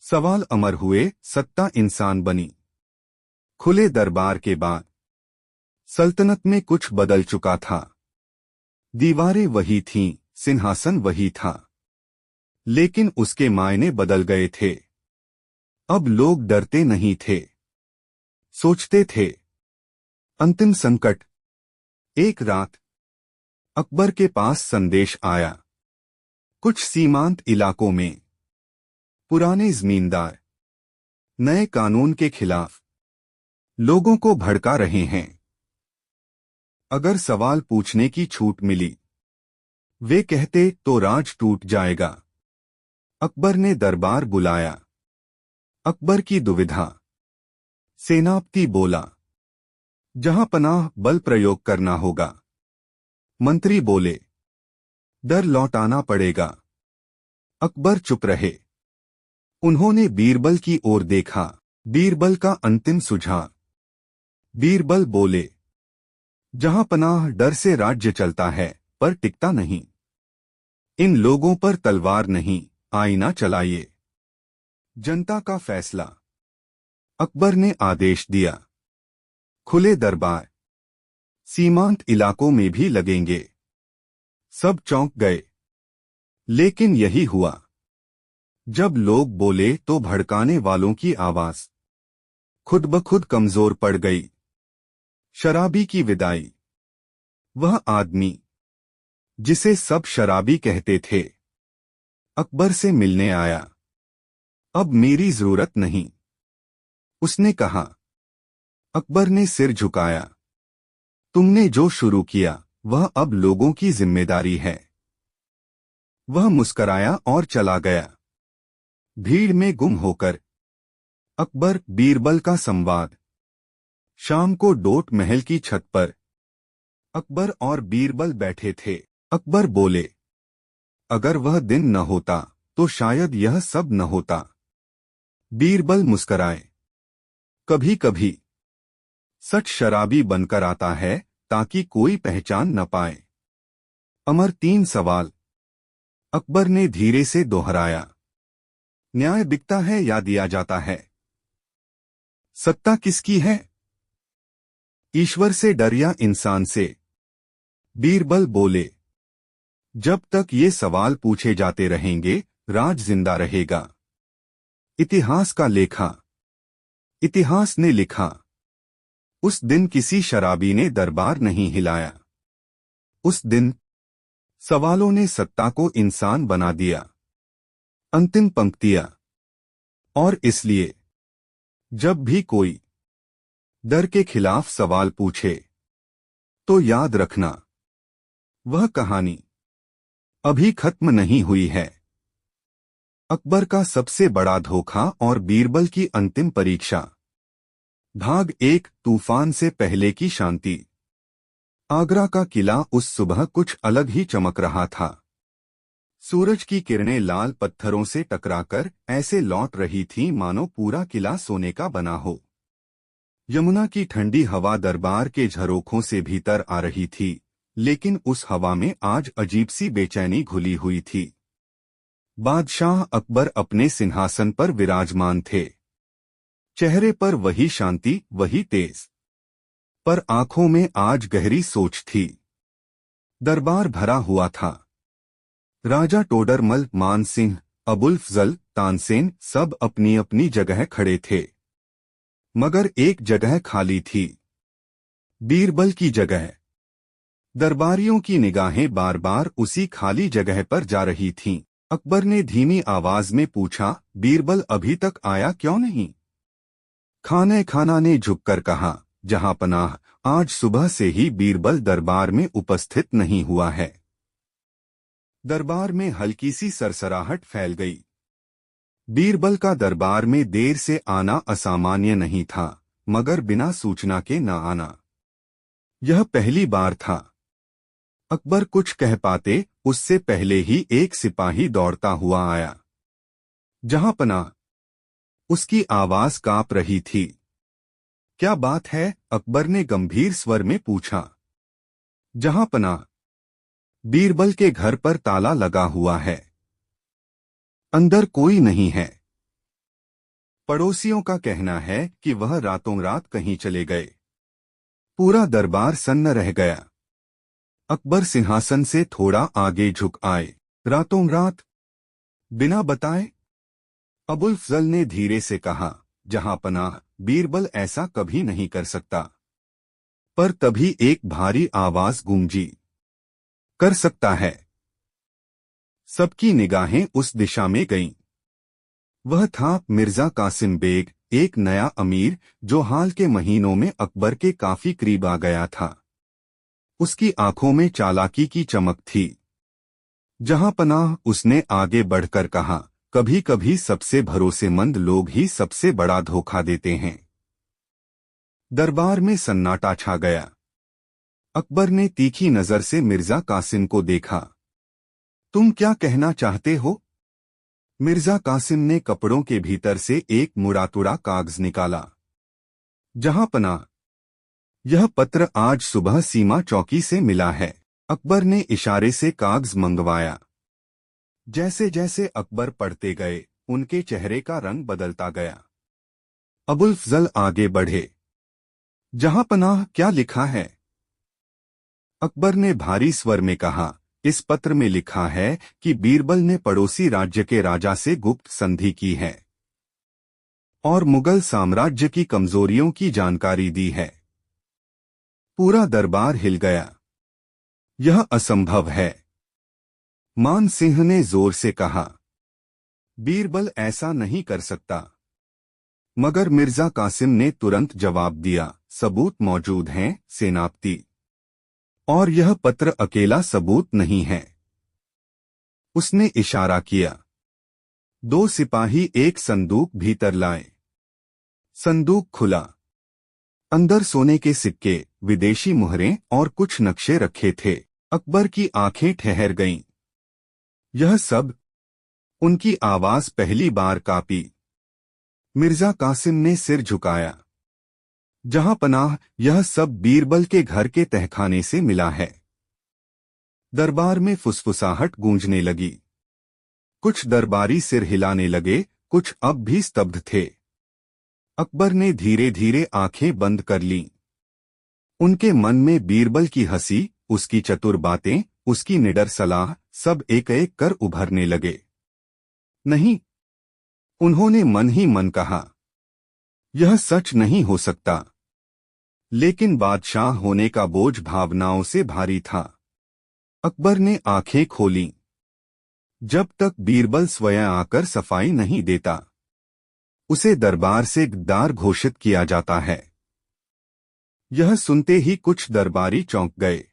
सवाल अमर हुए, सत्ता इंसान बनी। खुले दरबार के बाद सल्तनत में कुछ बदल चुका था। दीवारें वही थीं, सिंहासन वही था, लेकिन उसके मायने बदल गए थे। अब लोग डरते नहीं थे, सोचते थे। अंतिम संकट। एक रात अकबर के पास संदेश आया। कुछ सीमांत इलाकों में पुराने जमींदार नए कानून के खिलाफ लोगों को भड़का रहे हैं। अगर सवाल पूछने की छूट मिली, वे कहते, तो राज टूट जाएगा। अकबर ने दरबार बुलाया। अकबर की दुविधा। सेनापति बोला, जहां पनाह बल प्रयोग करना होगा। मंत्री बोले, डर लौटाना पड़ेगा। अकबर चुप रहे। उन्होंने बीरबल की ओर देखा। बीरबल का अंतिम सुझाव। बीरबल बोले, जहां पनाह डर से राज्य चलता है, पर टिकता नहीं। इन लोगों पर तलवार नहीं, आईना चलाइए। जनता का फैसला। अकबर ने आदेश दिया, खुले दरबार सीमांत इलाकों में भी लगेंगे। सब चौंक गए। लेकिन यही हुआ। जब लोग बोले तो भड़काने वालों की आवाज खुद ब खुद कमजोर पड़ गई। शराबी की विदाई। वह आदमी जिसे सब शराबी कहते थे, अकबर से मिलने आया। अब मेरी जरूरत नहीं, उसने कहा। अकबर ने सिर झुकाया। तुमने जो शुरू किया, वह अब लोगों की जिम्मेदारी है। वह मुस्कराया और चला गया। भीड़ में गुम होकर अकबर बीरबल का संवाद। शाम को डोट महल की छत पर अकबर और बीरबल बैठे थे। अकबर बोले, अगर वह दिन न होता तो शायद यह सब न होता। बीरबल मुस्कराए। कभी कभी सच शराबी बनकर आता है ताकि कोई पहचान न पाए। अमर 3 सवाल। अकबर ने धीरे से दोहराया, न्याय बिकता है या दिया जाता है? सत्ता किसकी है? ईश्वर से डर या इंसान से? बीरबल बोले, जब तक ये सवाल पूछे जाते रहेंगे, राज जिंदा रहेगा। इतिहास का लेखा। इतिहास ने लिखा, उस दिन किसी शराबी ने दरबार नहीं हिलाया। उस दिन सवालों ने सत्ता को इंसान बना दिया। अंतिम पंक्तियां। और इसलिए जब भी कोई डर के खिलाफ सवाल पूछे, तो याद रखना, वह कहानी अभी खत्म नहीं हुई है। अकबर का सबसे बड़ा धोखा और बीरबल की अंतिम परीक्षा। भाग 1। तूफान से पहले की शांति। आगरा का किला उस सुबह कुछ अलग ही चमक रहा था। सूरज की किरणें लाल पत्थरों से टकराकर ऐसे लौट रही थीं मानो पूरा किला सोने का बना हो। यमुना की ठंडी हवा दरबार के झरोखों से भीतर आ रही थी, लेकिन उस हवा में आज अजीब सी बेचैनी घुली हुई थी। बादशाह अकबर अपने सिंहासन पर विराजमान थे। चेहरे पर वही शांति, वही तेज, पर आंखों में आज गहरी सोच थी। दरबार भरा हुआ था। राजा टोडरमल, मानसिंह, अबुल फजल, तानसेन सब अपनी अपनी जगह खड़े थे। मगर एक जगह खाली थी, बीरबल की जगह। दरबारियों की निगाहें बार बार उसी खाली जगह पर जा रही थीं। अकबर ने धीमी आवाज में पूछा, बीरबल अभी तक आया क्यों नहीं? खाने खाना ने झुककर कहा, जहां पनाह, आज सुबह से ही बीरबल दरबार में उपस्थित नहीं हुआ है। दरबार में हल्की सी सरसराहट फैल गई। बीरबल का दरबार में देर से आना असामान्य नहीं था, मगर बिना सूचना के न आना, यह पहली बार था। अकबर कुछ कह पाते उससे पहले ही एक सिपाही दौड़ता हुआ आया। जहां पनाह, उसकी आवाज कांप रही थी। क्या बात है? अकबर ने गंभीर स्वर में पूछा। जहां पनाह, बीरबल के घर पर ताला लगा हुआ है, अंदर कोई नहीं है। पड़ोसियों का कहना है कि वह रातों रात कहीं चले गए। पूरा दरबार सन्न रह गया। अकबर सिंहासन से थोड़ा आगे झुक आए। रातों रात, बिना बताए? अबुल फजल ने धीरे से कहा, जहां पनाह, बीरबल ऐसा कभी नहीं कर सकता। पर तभी एक भारी आवाज गूंजी, कर सकता है। सबकी निगाहें उस दिशा में गईं। वह था मिर्जा कासिम बेग, एक नया अमीर जो हाल के महीनों में अकबर के काफी करीब आ गया था। उसकी आंखों में चालाकी की चमक थी। जहां पनाह, उसने आगे बढ़कर कहा, कभी कभी सबसे भरोसेमंद लोग ही सबसे बड़ा धोखा देते हैं। दरबार में सन्नाटा छा गया। अकबर ने तीखी नजर से मिर्जा कासिम को देखा। तुम क्या कहना चाहते हो? मिर्जा कासिम ने कपड़ों के भीतर से एक मुड़ातुड़ा कागज निकाला। जहां पनाह, यह पत्र आज सुबह सीमा चौकी से मिला है। अकबर ने इशारे से कागज मंगवाया। जैसे जैसे अकबर पढ़ते गए, उनके चेहरे का रंग बदलता गया। अबुल फजल आगे बढ़े। जहां पनाह, क्या लिखा है? अकबर ने भारी स्वर में कहा, इस पत्र में लिखा है कि बीरबल ने पड़ोसी राज्य के राजा से गुप्त संधि की है और मुगल साम्राज्य की कमजोरियों की जानकारी दी है। पूरा दरबार हिल गया। यह असंभव है, मान सिंह ने जोर से कहा। बीरबल ऐसा नहीं कर सकता। मगर मिर्जा कासिम ने तुरंत जवाब दिया, सबूत मौजूद हैं सेनापति, और यह पत्र अकेला सबूत नहीं है। उसने इशारा किया। 2 सिपाही एक संदूक भीतर लाए। संदूक खुला। अंदर सोने के सिक्के, विदेशी मुहरें और कुछ नक्शे रखे थे। अकबर की आंखें ठहर गईं। यह सब? उनकी आवाज पहली बार कांपी। मिर्जा कासिम ने सिर झुकाया। जहां पनाह, यह सब बीरबल के घर के तहखाने से मिला है। दरबार में फुसफुसाहट गूंजने लगी। कुछ दरबारी सिर हिलाने लगे, कुछ अब भी स्तब्ध थे। अकबर ने धीरे धीरे आंखें बंद कर लीं। उनके मन में बीरबल की हंसी, उसकी चतुर बातें, उसकी निडर सलाह, सब एक एक कर उभरने लगे। नहीं, उन्होंने मन ही मन कहा, यह सच नहीं हो सकता। लेकिन बादशाह होने का बोझ भावनाओं से भारी था। अकबर ने आंखें खोलीं। जब तक बीरबल स्वयं आकर सफाई नहीं देता, उसे दरबार से गद्दार घोषित किया जाता है। यह सुनते ही कुछ दरबारी चौंक गए।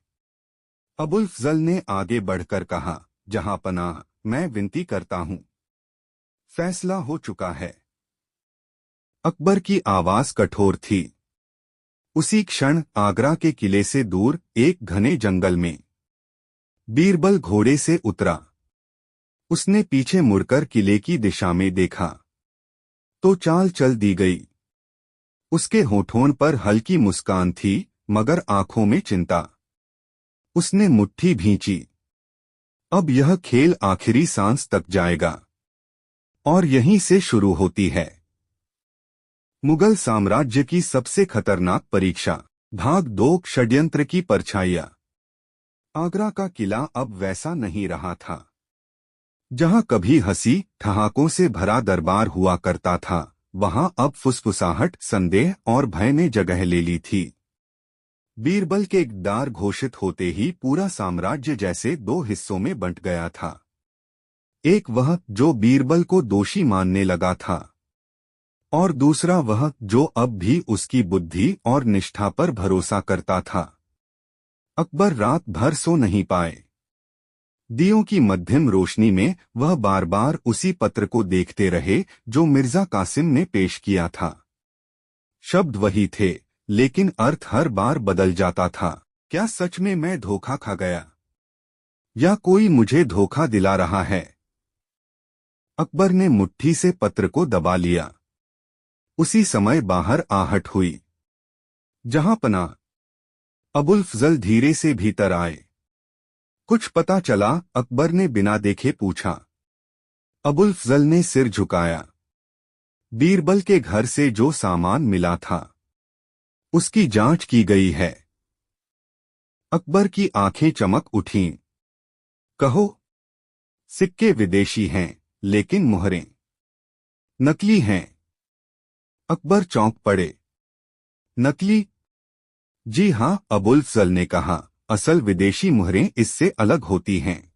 अबुल फजल ने आगे बढ़कर कहा, जहां पनाह, मैं विनती करता हूं। फैसला हो चुका है। अकबर की आवाज कठोर थी। उसी क्षण आगरा के किले से दूर एक घने जंगल में बीरबल घोड़े से उतरा। उसने पीछे मुड़कर किले की दिशा में देखा तो चाल चल दी गई। उसके होठों पर हल्की मुस्कान थी, मगर आंखों में चिंता। उसने मुट्ठी भींची। अब यह खेल आखिरी सांस तक जाएगा, और यहीं से शुरू होती है मुगल साम्राज्य की सबसे खतरनाक परीक्षा। भाग 2, षड्यंत्र की परछाइयां। आगरा का किला अब वैसा नहीं रहा था। जहां कभी हंसी ठहाकों से भरा दरबार हुआ करता था, वहां अब फुसफुसाहट, संदेह और भय ने जगह ले ली थी। बीरबल के इक़्तिदार घोषित होते ही पूरा साम्राज्य जैसे 2 हिस्सों में बंट गया था। एक वह जो बीरबल को दोषी मानने लगा था, और दूसरा वह जो अब भी उसकी बुद्धि और निष्ठा पर भरोसा करता था। अकबर रात भर सो नहीं पाए। दियों की मध्यम रोशनी में वह बार बार उसी पत्र को देखते रहे जो मिर्जा कासिम ने पेश किया था। शब्द वही थे, लेकिन अर्थ हर बार बदल जाता था। क्या सच में मैं धोखा खा गया, या कोई मुझे धोखा दिला रहा है? अकबर ने मुट्ठी से पत्र को दबा लिया। उसी समय बाहर आहट हुई। जहां पनाह, अबुल फजल धीरे से भीतर आए। कुछ पता चला? अकबर ने बिना देखे पूछा। अबुल फजल ने सिर झुकाया। बीरबल के घर से जो सामान मिला था, उसकी जांच की गई है। अकबर की आंखें चमक उठीं। कहो, सिक्के विदेशी हैं, लेकिन मुहरें नकली हैं। अकबर चौंक पड़े। नकली? जी हाँ, अबुल फजल ने कहा, असल विदेशी मुहरें इससे अलग होती हैं।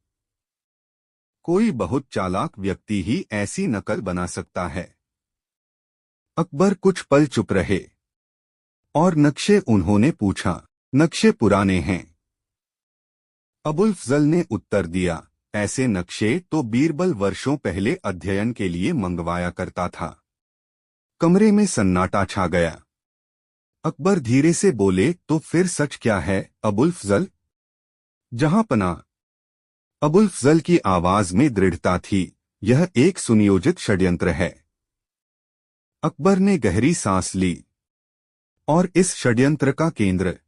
कोई बहुत चालाक व्यक्ति ही ऐसी नकल बना सकता है। अकबर कुछ पल चुप रहे। और नक्शे? उन्होंने पूछा। नक्शे पुराने हैं, अबुल फजल ने उत्तर दिया। ऐसे नक्शे तो बीरबल वर्षों पहले अध्ययन के लिए मंगवाया करता था। कमरे में सन्नाटा छा गया। अकबर धीरे से बोले, तो फिर सच क्या है अबुल फजल? जहां पनाह। अबुल फजल की आवाज में दृढ़ता थी। यह एक सुनियोजित षड्यंत्र है। अकबर ने गहरी सांस ली। और इस षड्यंत्र का केंद्र?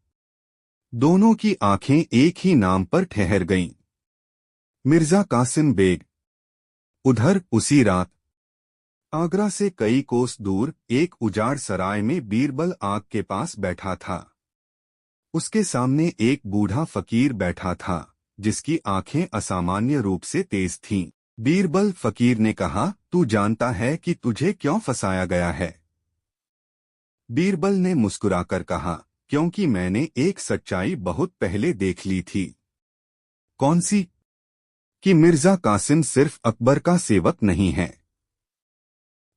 दोनों की आंखें एक ही नाम पर ठहर गईं। मिर्जा कासिम बेग। उधर उसी रात आगरा से कई कोस दूर एक उजाड़ सराय में बीरबल आग के पास बैठा था। उसके सामने एक बूढ़ा फकीर बैठा था, जिसकी आंखें असामान्य रूप से तेज थीं। बीरबल, फकीर ने कहा, तू जानता है कि तुझे क्यों फंसाया गया है? बीरबल ने मुस्कुराकर कहा, क्योंकि मैंने एक सच्चाई बहुत पहले देख ली थी। कौन सी? कि मिर्जा कासिम सिर्फ अकबर का सेवक नहीं है।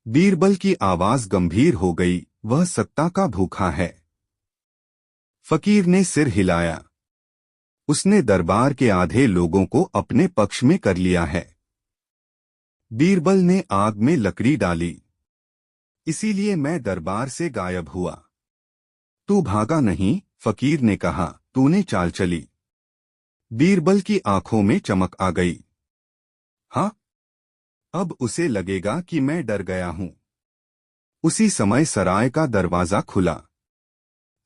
बीरबल की आवाज गंभीर हो गई, वह सत्ता का भूखा है। फकीर ने सिर हिलाया। उसने दरबार के आधे लोगों को अपने पक्ष में कर लिया है। बीरबल ने आग में लकड़ी डाली। इसीलिए मैं दरबार से गायब हुआ। तू भागा नहीं, फकीर ने कहा, तूने चाल चली। बीरबल की आंखों में चमक आ गई। हाँ, अब उसे लगेगा कि मैं डर गया हूं। उसी समय सराय का दरवाजा खुला।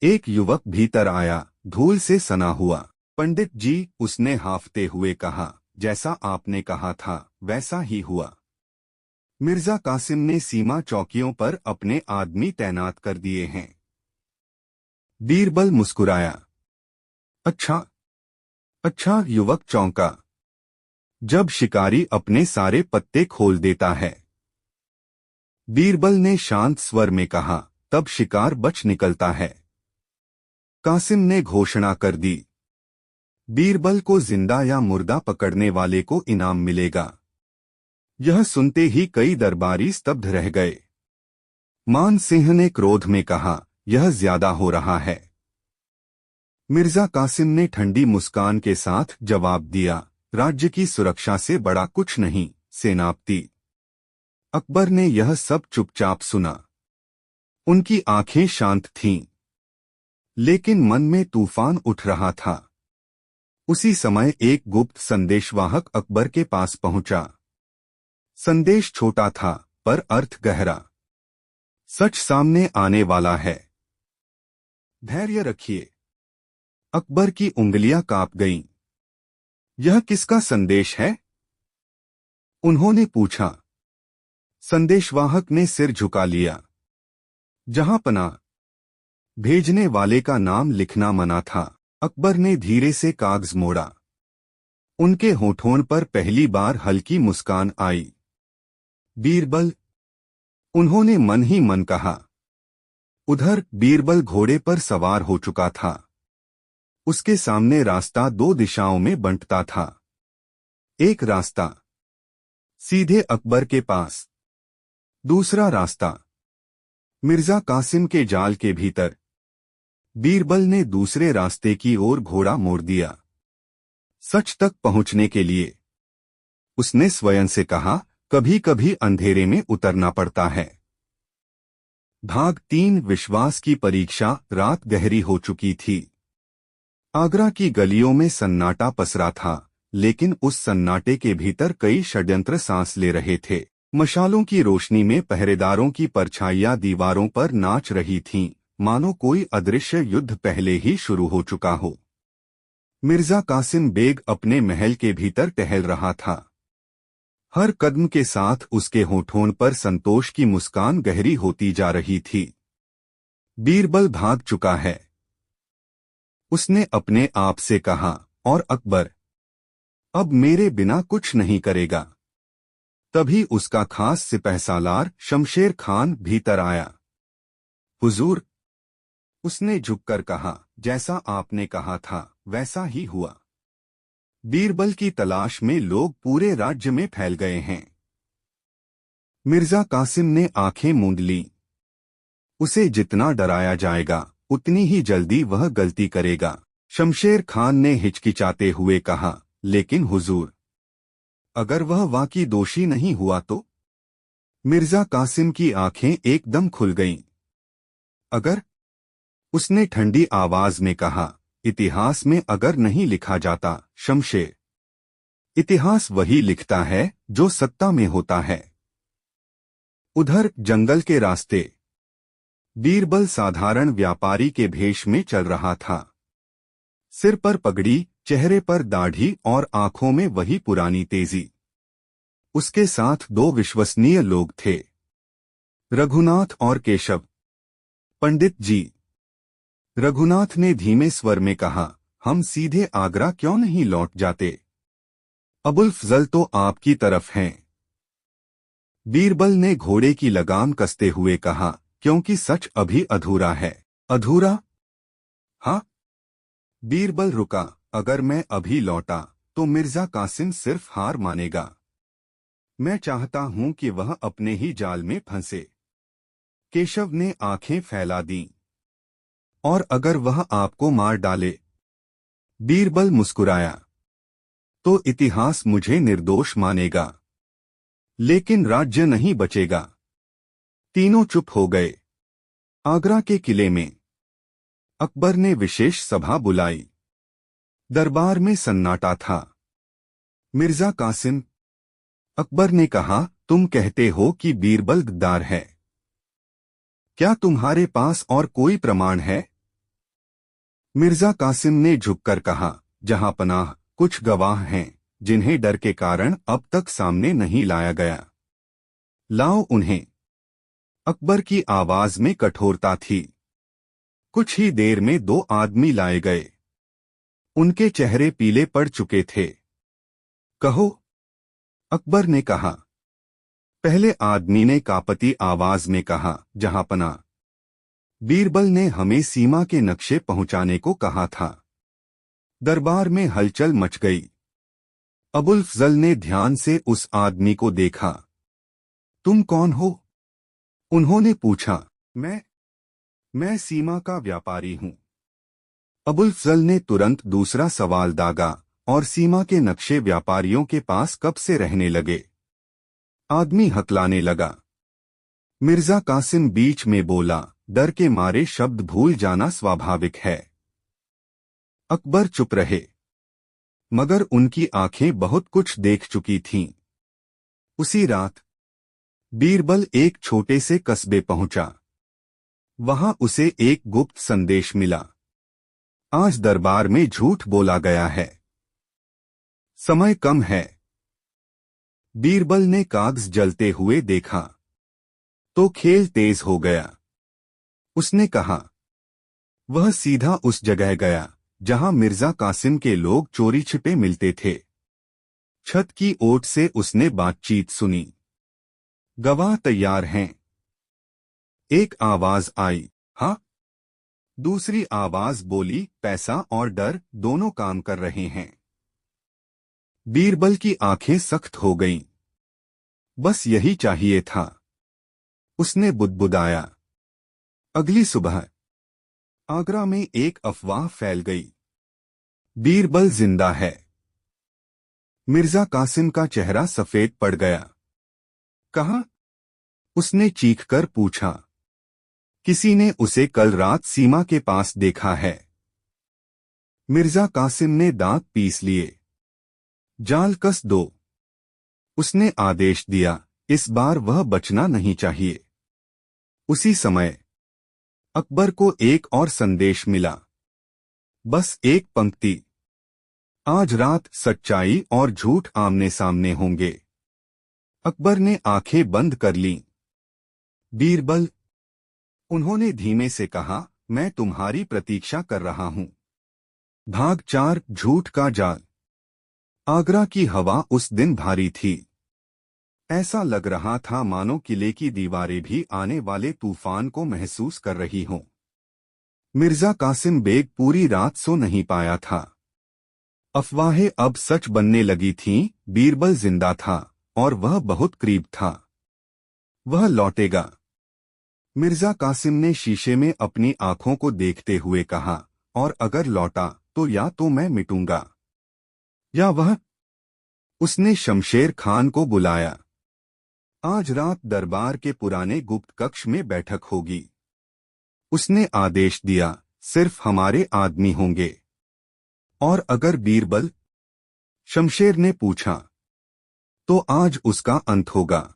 एक युवक भीतर आया, धूल से सना हुआ। पंडित जी, उसने हांफते हुए कहा, जैसा आपने कहा था वैसा ही हुआ। मिर्जा कासिम ने सीमा चौकियों पर अपने आदमी तैनात कर दिए हैं। बीरबल मुस्कुराया। अच्छा अच्छा, युवक चौंका। जब शिकारी अपने सारे पत्ते खोल देता है। बीरबल ने शांत स्वर में कहा, तब शिकार बच निकलता है। कासिम ने घोषणा कर दी। बीरबल को जिंदा या मुर्दा पकड़ने वाले को इनाम मिलेगा। यह सुनते ही कई दरबारी स्तब्ध रह गए। मान सिंह ने क्रोध में कहा, यह ज्यादा हो रहा है। मिर्जा कासिम ने ठंडी मुस्कान के साथ जवाब दिया, राज्य की सुरक्षा से बड़ा कुछ नहीं, सेनापति। अकबर ने यह सब चुपचाप सुना। उनकी आंखें शांत थीं, लेकिन मन में तूफान उठ रहा था। उसी समय एक गुप्त संदेशवाहक अकबर के पास पहुंचा। संदेश छोटा था, पर अर्थ गहरा। सच सामने आने वाला है। धैर्य रखिए। अकबर की उंगलियां कांप गईं। यह किसका संदेश है? उन्होंने पूछा। संदेशवाहक ने सिर झुका लिया। जहां पनाह। भेजने वाले का नाम लिखना मना था। अकबर ने धीरे से कागज मोड़ा। उनके होठों पर पहली बार हल्की मुस्कान आई। बीरबल, उन्होंने मन ही मन कहा। उधर बीरबल घोड़े पर सवार हो चुका था। उसके सामने रास्ता दो दिशाओं में बंटता था। एक रास्ता सीधे अकबर के पास, दूसरा रास्ता मिर्जा कासिम के जाल के भीतर। बीरबल ने दूसरे रास्ते की ओर घोड़ा मोड़ दिया। सच तक पहुंचने के लिए, उसने स्वयं से कहा, कभी कभी अंधेरे में उतरना पड़ता है। भाग 3, विश्वास की परीक्षा। रात गहरी हो चुकी थी। आगरा की गलियों में सन्नाटा पसरा था, लेकिन उस सन्नाटे के भीतर कई षड्यंत्र सांस ले रहे थे। मशालों की रोशनी में पहरेदारों की परछाइयां दीवारों पर नाच रही थीं, मानो कोई अदृश्य युद्ध पहले ही शुरू हो चुका हो। मिर्जा कासिम बेग अपने महल के भीतर टहल रहा था। हर कदम के साथ उसके होठों पर संतोष की मुस्कान गहरी होती जा रही थी। बीरबल भाग चुका है। उसने अपने आप से कहा, और अकबर अब मेरे बिना कुछ नहीं करेगा। तभी उसका खास सिपहसालार शमशेर खान भीतर आया। हुजूर, उसने झुककर कहा, जैसा आपने कहा था वैसा ही हुआ। बीरबल की तलाश में लोग पूरे राज्य में फैल गए हैं। मिर्जा कासिम ने आंखें मूंद लीं। उसे जितना डराया जाएगा उतनी ही जल्दी वह गलती करेगा। शमशेर खान ने हिचकिचाते हुए कहा, लेकिन हुजूर, अगर वह वाकई दोषी नहीं हुआ तो? मिर्जा कासिम की आंखें एकदम खुल गईं। अगर? उसने ठंडी आवाज में कहा, इतिहास में अगर नहीं लिखा जाता शमशेर, इतिहास वही लिखता है जो सत्ता में होता है। उधर जंगल के रास्ते बीरबल साधारण व्यापारी के भेष में चल रहा था। सिर पर पगड़ी, चेहरे पर दाढ़ी और आंखों में वही पुरानी तेजी। उसके साथ दो विश्वसनीय लोग थे, रघुनाथ और केशव। पंडित जी, रघुनाथ ने धीमे स्वर में कहा, हम सीधे आगरा क्यों नहीं लौट जाते? अबुल फजल तो आपकी तरफ हैं। बीरबल ने घोड़े की लगाम कसते हुए कहा, क्योंकि सच अभी अधूरा है। अधूरा? हाँ। बीरबल रुका, अगर मैं अभी लौटा तो मिर्जा कासिम सिर्फ हार मानेगा। मैं चाहता हूं कि वह अपने ही जाल में फंसे। केशव ने आंखें फैला दीं। और अगर वह आपको मार डाले? बीरबल मुस्कुराया। तो इतिहास मुझे निर्दोष मानेगा, लेकिन राज्य नहीं बचेगा। तीनों चुप हो गए। आगरा के किले में अकबर ने विशेष सभा बुलाई। दरबार में सन्नाटा था। मिर्जा कासिम, अकबर ने कहा, तुम कहते हो कि बीरबल गद्दार है। क्या तुम्हारे पास और कोई प्रमाण है? मिर्जा कासिम ने झुककर कहा, जहां पनाह, कुछ गवाह हैं जिन्हें डर के कारण अब तक सामने नहीं लाया गया। लाओ उन्हें। अकबर की आवाज में कठोरता थी। कुछ ही देर में दो आदमी लाए गए। उनके चेहरे पीले पड़ चुके थे। कहो, अकबर ने कहा। पहले आदमी ने कांपती आवाज में कहा, जहांपना, बीरबल ने हमें सीमा के नक्शे पहुंचाने को कहा था। दरबार में हलचल मच गई। अबुल फजल ने ध्यान से उस आदमी को देखा। तुम कौन हो? उन्होंने पूछा। मैं सीमा का व्यापारी हूं। अबुल फजल ने तुरंत दूसरा सवाल दागा, और सीमा के नक्शे व्यापारियों के पास कब से रहने लगे? आदमी हकलाने लगा। मिर्जा कासिम बीच में बोला, डर के मारे शब्द भूल जाना स्वाभाविक है। अकबर चुप रहे, मगर उनकी आंखें बहुत कुछ देख चुकी थीं। उसी रात बीरबल एक छोटे से कस्बे पहुंचा। वहां उसे एक गुप्त संदेश मिला। आज दरबार में झूठ बोला गया है। समय कम है। बीरबल ने कागज जलते हुए देखा तो खेल तेज हो गया। उसने कहा, वह सीधा उस जगह गया जहां मिर्जा कासिम के लोग चोरी छिपे मिलते थे। छत की ओट से उसने बातचीत सुनी। गवाह तैयार हैं? एक आवाज आई, हाँ। दूसरी आवाज बोली, पैसा और डर दोनों काम कर रहे हैं। बीरबल की आंखें सख्त हो गईं। बस यही चाहिए था। उसने बुदबुदाया। अगली सुबह आगरा में एक अफवाह फैल गई। बीरबल जिंदा है। मिर्जा कासिम का चेहरा सफेद पड़ गया। कहाँ? उसने चीखकर पूछा। किसी ने उसे कल रात सीमा के पास देखा है। मिर्जा कासिम ने दांत पीस लिए। जाल कस दो। उसने आदेश दिया। इस बार वह बचना नहीं चाहिए। उसी समय अकबर को एक और संदेश मिला। बस एक पंक्ति, आज रात सच्चाई और झूठ आमने सामने होंगे। अकबर ने आंखें बंद कर लीं। बीरबल, उन्होंने धीमे से कहा, मैं तुम्हारी प्रतीक्षा कर रहा हूं। भाग 4 झूठ का जाल। आगरा की हवा उस दिन भारी थी। ऐसा लग रहा था मानो किले की दीवारें भी आने वाले तूफान को महसूस कर रही हों। मिर्जा कासिम बेग पूरी रात सो नहीं पाया था। अफवाहें अब सच बनने लगी थीं। बीरबल जिंदा था और वह बहुत करीब था। वह लौटेगा। मिर्जा कासिम ने शीशे में अपनी आंखों को देखते हुए कहा, और अगर लौटा तो या तो मैं मिटूंगा या वह। उसने शमशेर खान को बुलाया। आज रात दरबार के पुराने गुप्त कक्ष में बैठक होगी। उसने आदेश दिया, सिर्फ हमारे आदमी होंगे। और अगर बीरबल? शमशेर ने पूछा। तो आज उसका अंत होगा।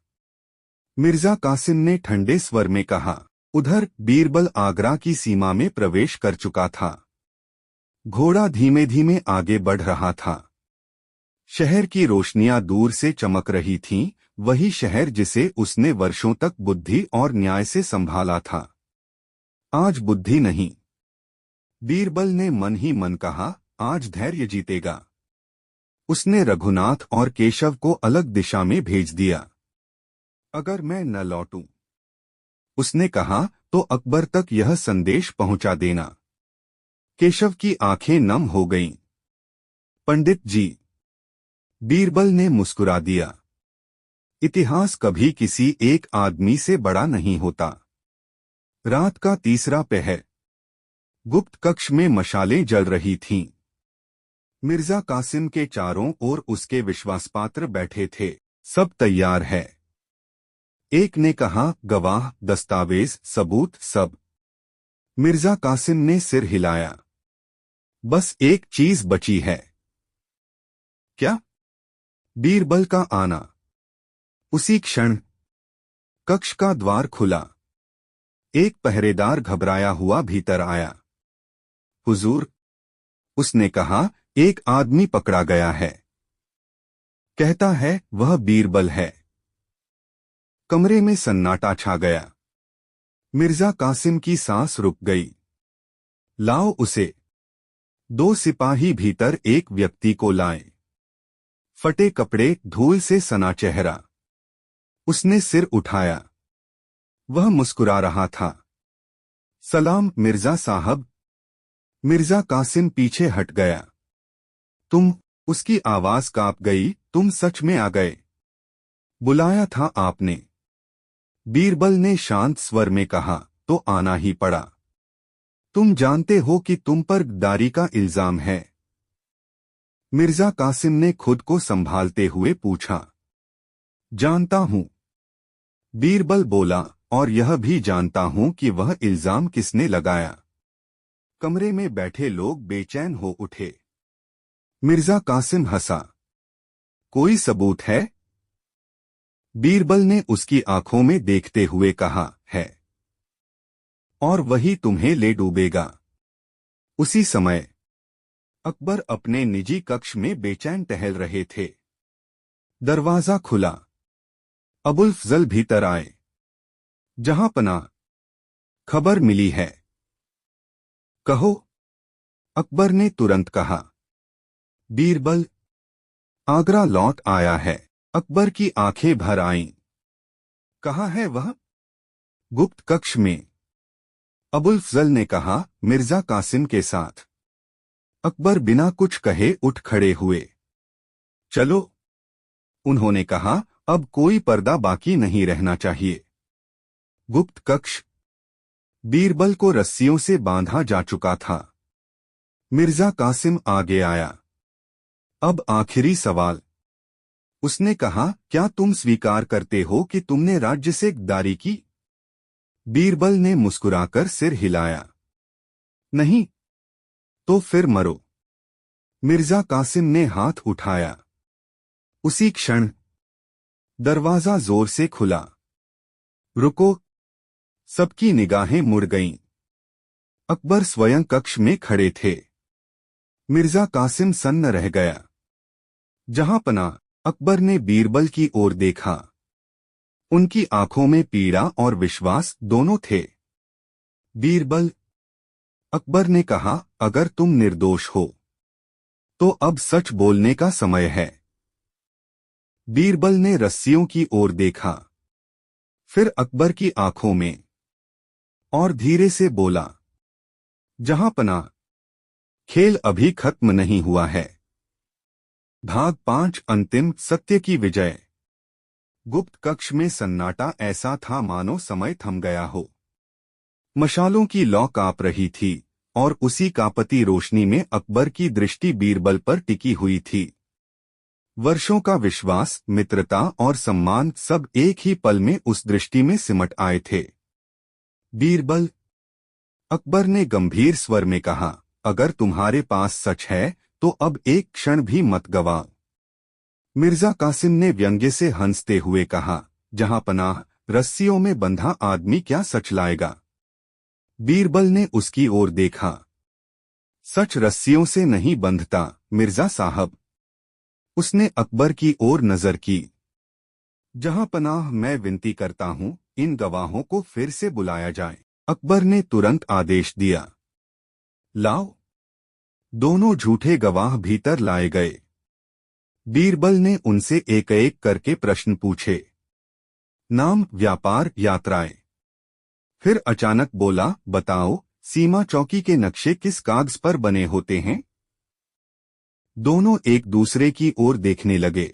मिर्जा कासिम ने ठंडे स्वर में कहा। उधर बीरबल आगरा की सीमा में प्रवेश कर चुका था। घोड़ा धीमे धीमे आगे बढ़ रहा था। शहर की रोशनियां दूर से चमक रही थीं, वही शहर जिसे उसने वर्षों तक बुद्धि और न्याय से संभाला था। आज बुद्धि नहीं, बीरबल ने मन ही मन कहा, आज धैर्य जीतेगा। उसने रघुनाथ और केशव को अलग दिशा में भेज दिया। अगर मैं न लौटूं, उसने कहा, तो अकबर तक यह संदेश पहुंचा देना। केशव की आंखें नम हो गईं। पंडित जी, बीरबल ने मुस्कुरा दिया। इतिहास कभी किसी एक आदमी से बड़ा नहीं होता। रात का तीसरा पहर। गुप्त कक्ष में मशालें जल रही थीं। मिर्जा कासिम के चारों ओर उसके विश्वासपात्र बैठे थे। सब तैयार है। एक ने कहा, गवाह, दस्तावेज, सबूत, सब। मिर्जा कासिम ने सिर हिलाया। बस एक चीज बची है। क्या? बीरबल का आना। उसी क्षण कक्ष का द्वार खुला। एक पहरेदार घबराया हुआ भीतर आया। हुजूर, उसने कहा, एक आदमी पकड़ा गया है। कहता है वह बीरबल है। कमरे में सन्नाटा छा गया। मिर्जा कासिम की सांस रुक गई। लाओ उसे। दो सिपाही भीतर एक व्यक्ति को लाए। फटे कपड़े, धूल से सना चेहरा। उसने सिर उठाया। वह मुस्कुरा रहा था। सलाम मिर्जा साहब। मिर्जा कासिम पीछे हट गया। तुम? उसकी आवाज कांप गई। तुम सच में आ गए? बुलाया था आपने? बीरबल ने शांत स्वर में कहा, तो आना ही पड़ा। तुम जानते हो कि तुम पर गद्दारी का इल्जाम है? मिर्जा कासिम ने खुद को संभालते हुए पूछा। जानता हूं, बीरबल बोला, और यह भी जानता हूं कि वह इल्जाम किसने लगाया। कमरे में बैठे लोग बेचैन हो उठे। मिर्जा कासिम हंसा। कोई सबूत है? बीरबल ने उसकी आंखों में देखते हुए कहा, है। और वही तुम्हें ले डूबेगा। उसी समय अकबर अपने निजी कक्ष में बेचैन टहल रहे थे। दरवाजा खुला। अबुल फजल भीतर आए। जहां पना, खबर मिली है। कहो, अकबर ने तुरंत कहा। बीरबल आगरा लौट आया है। अकबर की आंखें भर आईं। कहाँ है वह? गुप्त कक्ष में। अबुल फजल ने कहा, मिर्जा कासिम के साथ। अकबर बिना कुछ कहे उठ खड़े हुए। चलो, उन्होंने कहा, अब कोई पर्दा बाकी नहीं रहना चाहिए। गुप्त कक्ष। बीरबल को रस्सियों से बांधा जा चुका था। मिर्जा कासिम आगे आया। अब आखिरी सवाल। उसने कहा, क्या तुम स्वीकार करते हो कि तुमने राज्य से गद्दारी की? बीरबल ने मुस्कुराकर सिर हिलाया। नहीं। तो फिर मरो। मिर्जा कासिम ने हाथ उठाया। उसी क्षण दरवाजा जोर से खुला। रुको। सबकी निगाहें मुड़ गईं। अकबर स्वयं कक्ष में खड़े थे। मिर्जा कासिम सन्न रह गया। जहां पना, अकबर ने बीरबल की ओर देखा। उनकी आंखों में पीड़ा और विश्वास दोनों थे। बीरबल, अकबर ने कहा, अगर तुम निर्दोष हो तो अब सच बोलने का समय है। बीरबल ने रस्सियों की ओर देखा, फिर अकबर की आंखों में, और धीरे से बोला, जहां पनाह, खेल अभी खत्म नहीं हुआ है। भाग 5 अंतिम सत्य की विजय। गुप्त कक्ष में सन्नाटा ऐसा था मानो समय थम गया हो। मशालों की लौ कांप रही थी और उसी कांपती रोशनी में अकबर की दृष्टि बीरबल पर टिकी हुई थी। वर्षों का विश्वास, मित्रता और सम्मान सब एक ही पल में उस दृष्टि में सिमट आए थे। बीरबल, अकबर ने गंभीर स्वर में कहा, अगर तुम्हारे पास सच है तो अब एक क्षण भी मत गवाओ। मिर्जा कासिम ने व्यंग्य से हंसते हुए कहा, जहां पनाह, रस्सियों में बंधा आदमी क्या सच लाएगा। बीरबल ने उसकी ओर देखा। सच रस्सियों से नहीं बंधता मिर्जा साहब। उसने अकबर की ओर नजर की। जहां पनाह, मैं विनती करता हूं, इन गवाहों को फिर से बुलाया जाए। अकबर ने तुरंत आदेश दिया। लाओ। दोनों झूठे गवाह भीतर लाए गए। बीरबल ने उनसे एक एक करके प्रश्न पूछे, नाम, व्यापार, यात्राएं। फिर अचानक बोला, बताओ, सीमा चौकी के नक्शे किस कागज पर बने होते हैं। दोनों एक दूसरे की ओर देखने लगे।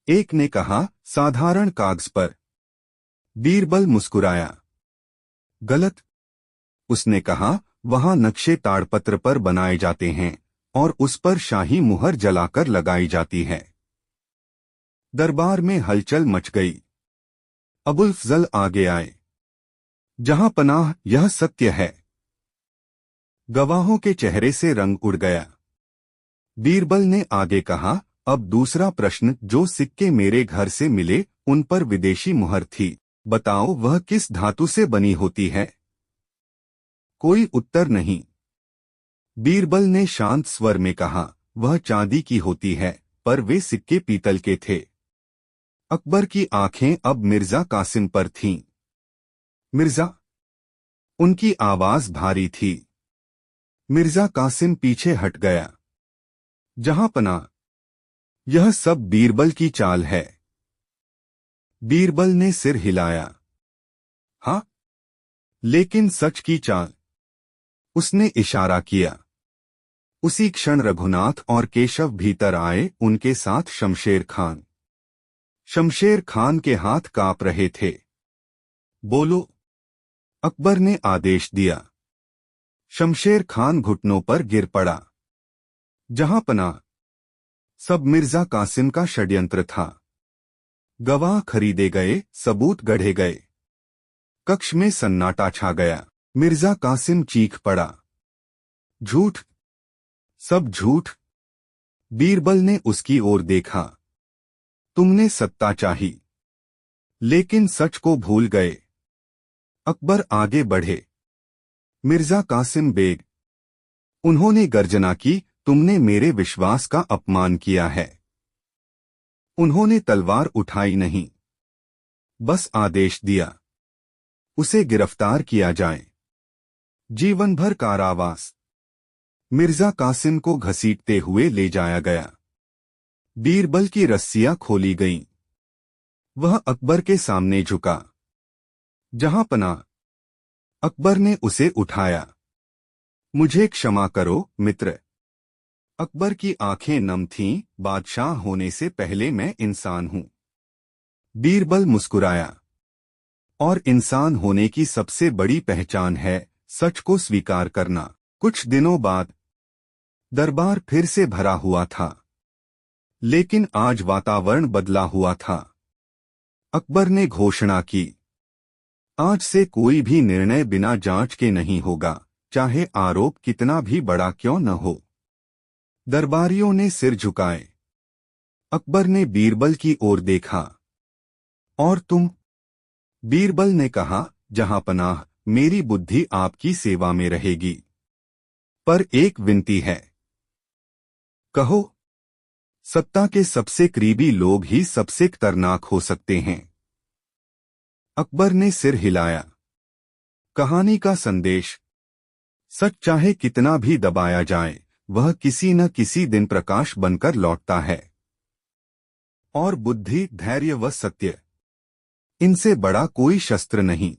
एक ने कहा, साधारण कागज पर। बीरबल मुस्कुराया। गलत। उसने कहा, वहां नक्शे ताड़पत्र पर बनाए जाते हैं और उस पर शाही मुहर जलाकर लगाई जाती है। दरबार में हलचल मच गई। अबुल फजल आगे आए। जहां पनाह, यह सत्य है। गवाहों के चेहरे से रंग उड़ गया। बीरबल ने आगे कहा, अब दूसरा प्रश्न, जो सिक्के मेरे घर से मिले उन पर विदेशी मुहर थी, बताओ वह किस धातु से बनी होती है। कोई उत्तर नहीं। बीरबल ने शांत स्वर में कहा, वह चांदी की होती है, पर वे सिक्के पीतल के थे। अकबर की आंखें अब मिर्जा कासिम पर थीं। मिर्जा। उनकी आवाज भारी थी। मिर्जा कासिम पीछे हट गया। जहां पनाह, यह सब बीरबल की चाल है। बीरबल ने सिर हिलाया। हाँ, लेकिन सच की चाल। उसने इशारा किया। उसी क्षण रघुनाथ और केशव भीतर आए, उनके साथ शमशेर खान। शमशेर खान के हाथ कांप रहे थे। बोलो, अकबर ने आदेश दिया। शमशेर खान घुटनों पर गिर पड़ा। जहां पनाह, सब मिर्जा कासिम का षड्यंत्र था। गवाह खरीदे गए, सबूत गढ़े गए। कक्ष में सन्नाटा छा गया। मिर्जा कासिम चीख पड़ा, झूठ, सब झूठ। बीरबल ने उसकी ओर देखा। तुमने सत्ता चाही, लेकिन सच को भूल गए। अकबर आगे बढ़े। मिर्जा कासिम बेग, उन्होंने गर्जना की, तुमने मेरे विश्वास का अपमान किया है। उन्होंने तलवार उठाई नहीं, बस आदेश दिया, उसे गिरफ्तार किया जाए। जीवन भर कारावास। मिर्जा कासिम को घसीटते हुए ले जाया गया। बीरबल की रस्सियां खोली गईं। वह अकबर के सामने झुका। जहां पनाह, अकबर ने उसे उठाया। मुझे क्षमा करो मित्र। अकबर की आंखें नम थीं, बादशाह होने से पहले मैं इंसान हूं। बीरबल मुस्कुराया। और इंसान होने की सबसे बड़ी पहचान है सच को स्वीकार करना। कुछ दिनों बाद दरबार फिर से भरा हुआ था, लेकिन आज वातावरण बदला हुआ था। अकबर ने घोषणा की, आज से कोई भी निर्णय बिना जांच के नहीं होगा, चाहे आरोप कितना भी बड़ा क्यों न हो। दरबारियों ने सिर झुकाए। अकबर ने बीरबल की ओर देखा। और तुम? बीरबल ने कहा, जहां पनाह, मेरी बुद्धि आपकी सेवा में रहेगी, पर एक विनती है। कहो। सत्ता के सबसे करीबी लोग ही सबसे खतरनाक हो सकते हैं। अकबर ने सिर हिलाया। कहानी का संदेश, सच चाहे कितना भी दबाया जाए, वह किसी न किसी दिन प्रकाश बनकर लौटता है। और बुद्धि, धैर्य व सत्य, इनसे बड़ा कोई शस्त्र नहीं।